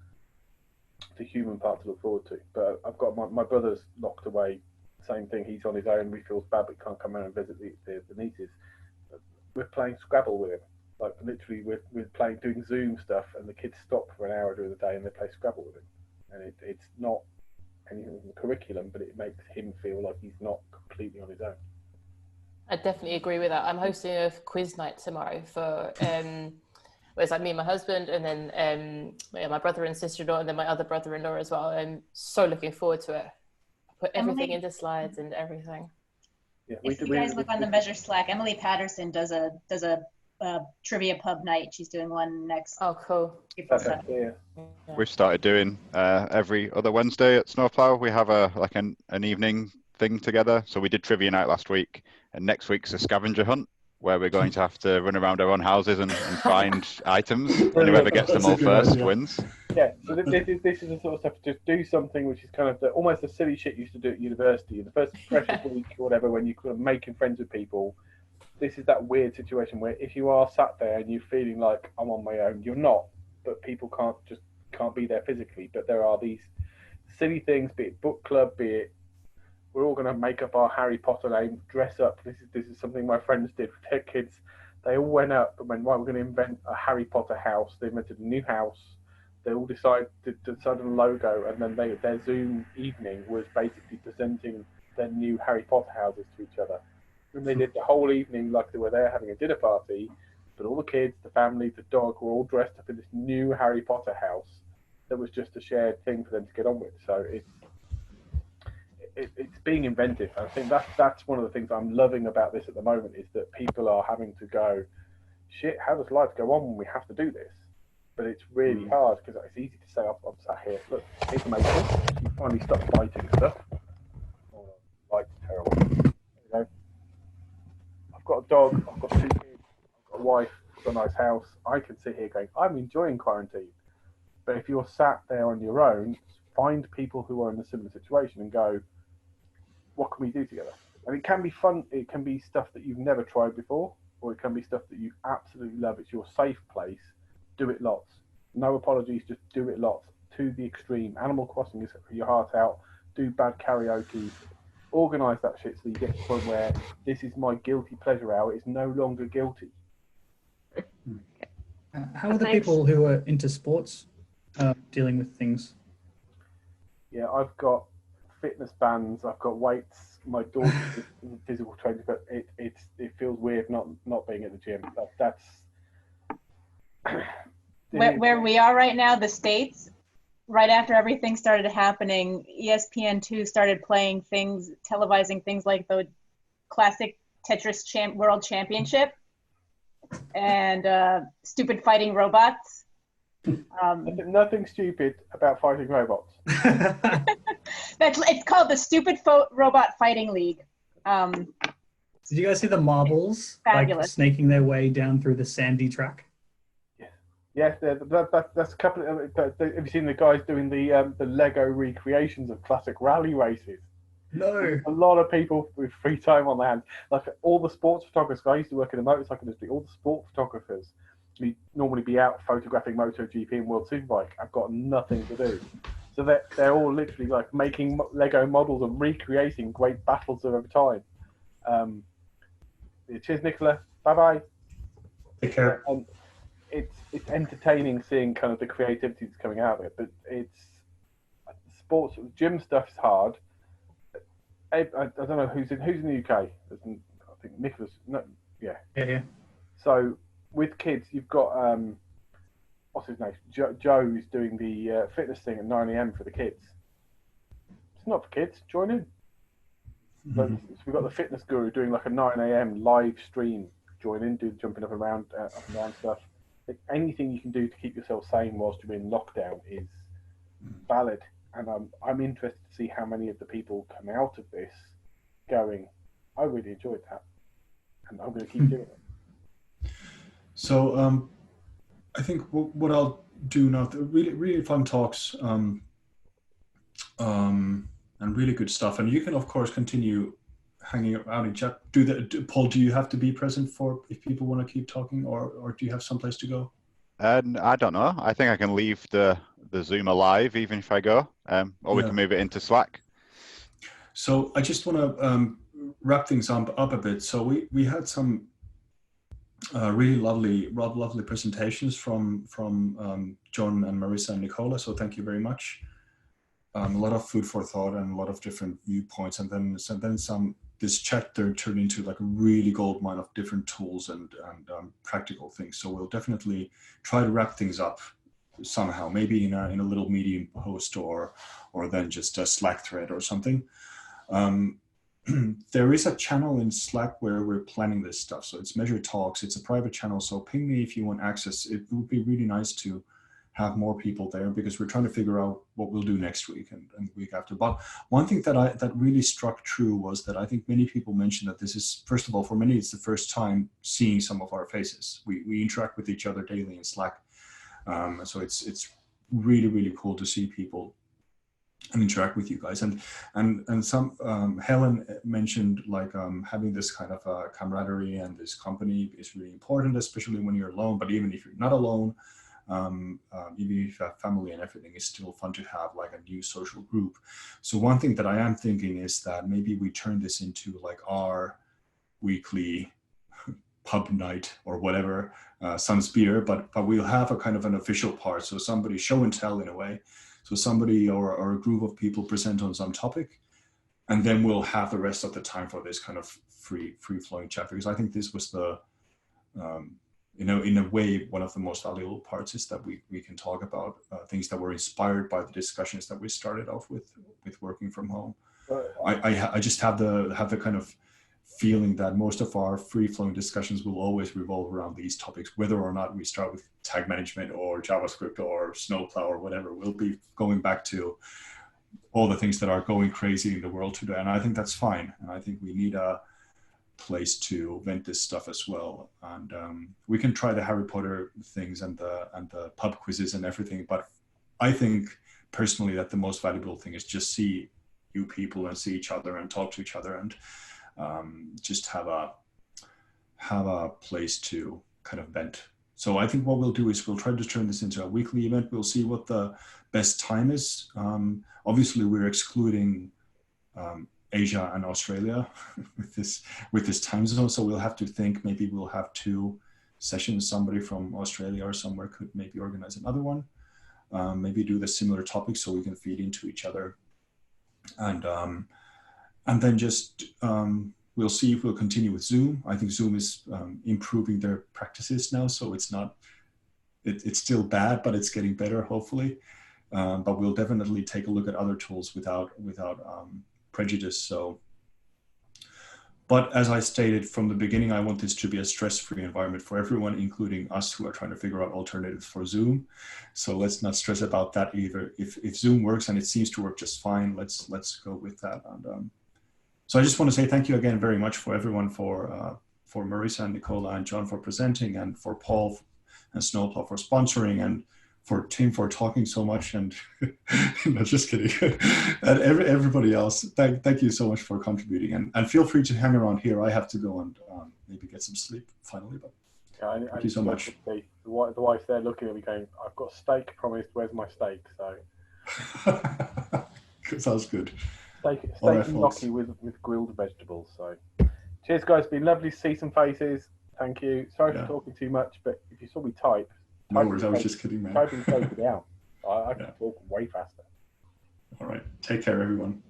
the human part to look forward to. But I've got my brother's locked away, same thing, he's on his own, we feel bad but can't come around and visit the nieces. We're playing Scrabble with him, like literally we're doing Zoom stuff, and the kids stop for an hour during the day and they play Scrabble with him, and it's not anything in the curriculum, but it makes him feel like he's not completely on his own. I definitely agree with that. I'm hosting a quiz night tomorrow for where it's like me and my husband, and then my brother and sister-in-law, and then my other brother-in-law as well. I'm so looking forward to it. I put everything into slides and everything. Yeah, if you guys look on the Measure Slack, Emily Patterson does a trivia pub night. She's doing one next. Oh, cool. April 7th. Yeah. We've started doing every other Wednesday at Snowplow. We have an evening thing together. So we did trivia night last week, and next week's a scavenger hunt where we're going to have to run around our own houses and find items, and whoever gets them all first wins. Yeah, so this is the sort of stuff, just do something which is kind of almost the silly shit you used to do at university. The first freshers week or whatever, when you're kind of making friends with people, this is that weird situation where if you are sat there and you're feeling like I'm on my own, you're not, but people can't be there physically. But there are these silly things, be it book club, be it we're all going to make up our Harry Potter name, dress up. This is something my friends did with their kids. They all went up and went, right, we're going to invent a Harry Potter house. They invented a new house. They all decided on a logo, and then their Zoom evening was basically presenting their new Harry Potter houses to each other. And they did the whole evening like they were there having a dinner party, but all the kids, the family, the dog were all dressed up in this new Harry Potter house that was just a shared thing for them to get on with. So it's being inventive. I think that's one of the things I'm loving about this at the moment, is that people are having to go, shit, how does life go on when we have to do this? but it's really hard because it's easy to say, I'm sat here, look, it's amazing. You finally stop fighting stuff. Oh, life's terrible. You know, I've got a dog, I've got 2 kids, I've got a wife, I've got a nice house. I can sit here going, I'm enjoying quarantine. But if you're sat there on your own, find people who are in a similar situation and go, what can we do together? And it can be fun. It can be stuff that you've never tried before, or it can be stuff that you absolutely love. It's your safe place. Do it lots. No apologies, just do it lots to the extreme. Animal Crossing is your heart out. Do bad karaoke. Organise that shit so you get to the point where this is my guilty pleasure hour. It's no longer guilty. How are the people who are into sports dealing with things? Yeah, I've got fitness bands. I've got weights. My daughter's a physical trainer, but it feels weird not being at the gym. That's where we are right now, the States, right after everything started happening, ESPN2 started playing things, televising things like the classic Tetris World Championship and stupid fighting robots. Nothing stupid about fighting robots. It's called the Stupid Robot Fighting League. Did you guys see the marbles like snaking their way down through the sandy track? Yes, that's a couple of. Have you seen the guys doing the Lego recreations of classic rally races? No. A lot of people with free time on their hands. Like all the sports photographers. I used to work in the motorcycle industry. All the sport photographers we normally be out photographing MotoGP and World Superbike. I've got nothing to do. So they're all literally like making Lego models and recreating great battles of every time. Cheers, Nicola. Bye-bye. Take care. It's entertaining seeing kind of the creativity that's coming out of it, but it's sports, gym stuff's hard. I don't know who's in the UK. I think Nicola's. No, yeah. So with kids, you've got what's his name? Joe, who's doing the fitness thing at 9 a.m. for the kids. It's not for kids. Join in. So we've got the fitness guru doing like a 9 a.m. live stream. Join in, do the jumping up and down stuff. Like anything you can do to keep yourself sane whilst you're in lockdown is valid. And I'm interested to see how many of the people come out of this going, I really enjoyed that, and I'm going to keep doing it. So I think what I'll do now, really fun talks and really good stuff. And you can, of course, continue hanging out in chat. Paul, do you have to be present for if people want to keep talking, or do you have someplace to go? I don't know. I think I can leave the Zoom alive even if I go, or we can move it into Slack. So I just want to wrap things up a bit. So we had some really lovely presentations from John and Marissa and Nicola. So thank you very much. A lot of food for thought and a lot of different viewpoints, and then some. This chat there turned into like a really goldmine of different tools and practical things. So we'll definitely try to wrap things up somehow, maybe in a little Medium post or then just a Slack thread or something. There is a channel in Slack where we're planning this stuff. So it's Measure Talks. It's a private channel. So ping me if you want access. It would be really nice to have more people there because we're trying to figure out what we'll do next week and the week after. But one thing that really struck true was that I think many people mentioned that this is, first of all, for many, it's the first time seeing some of our faces. We interact with each other daily in Slack. So it's really, really cool to see people and interact with you guys. And some, Helen mentioned like having this kind of camaraderie and this company is really important, especially when you're alone, but even if you're not alone, even if you have family and everything, it's still fun to have like a new social group. So one thing that I am thinking is that maybe we turn this into like our weekly pub night or whatever, some spear, but we'll have a kind of an official part. So somebody show and tell in a way. So somebody or a group of people present on some topic, and then we'll have the rest of the time for this kind of free flowing chat, because I think this was the, in a way, one of the most valuable parts is that we can talk about things that were inspired by the discussions that we started off with working from home. I just have the kind of feeling that most of our free-flowing discussions will always revolve around these topics, whether or not we start with tag management or JavaScript or Snowplow or whatever. We'll be going back to all the things that are going crazy in the world today, and I think that's fine. And I think we need a place to vent this stuff as well. And we can try the Harry Potter things and the pub quizzes and everything, but I think personally that the most valuable thing is just see you people and see each other and talk to each other and just have a place to kind of vent. So I think what we'll do is we'll try to turn this into a weekly event. We'll see what the best time is. Obviously, we're excluding Asia and Australia with this time zone. So we'll have to think, maybe we'll have 2 sessions. Somebody from Australia or somewhere could maybe organize another one. Maybe do the similar topics so we can feed into each other. And then just, we'll see if we'll continue with Zoom. I think Zoom is improving their practices now. So it's not, it's still bad, but it's getting better, hopefully. But we'll definitely take a look at other tools without prejudice. So, but as I stated from the beginning, I want this to be a stress-free environment for everyone, including us who are trying to figure out alternatives for Zoom. So let's not stress about that either. If Zoom works and it seems to work just fine, let's go with that. And so I just want to say thank you again very much for everyone, for Marisa and Nicola and John for presenting, and for Paul and Snowplow for sponsoring, and for Tim for talking so much, and no, just kidding. And everybody else, thank you so much for contributing, and feel free to hang around here. I have to go and maybe get some sleep finally, but yeah, thank you so much. The wife's there looking at me going, I've got steak promised, where's my steak? So sounds good. Steak and gnocchi with grilled vegetables. So cheers guys, it's been lovely to see some faces. Thank you. Sorry for talking too much, but if you saw me type, no worries, I was just kidding, man. Typing slows me down. I can talk way faster. All right. Take care, everyone.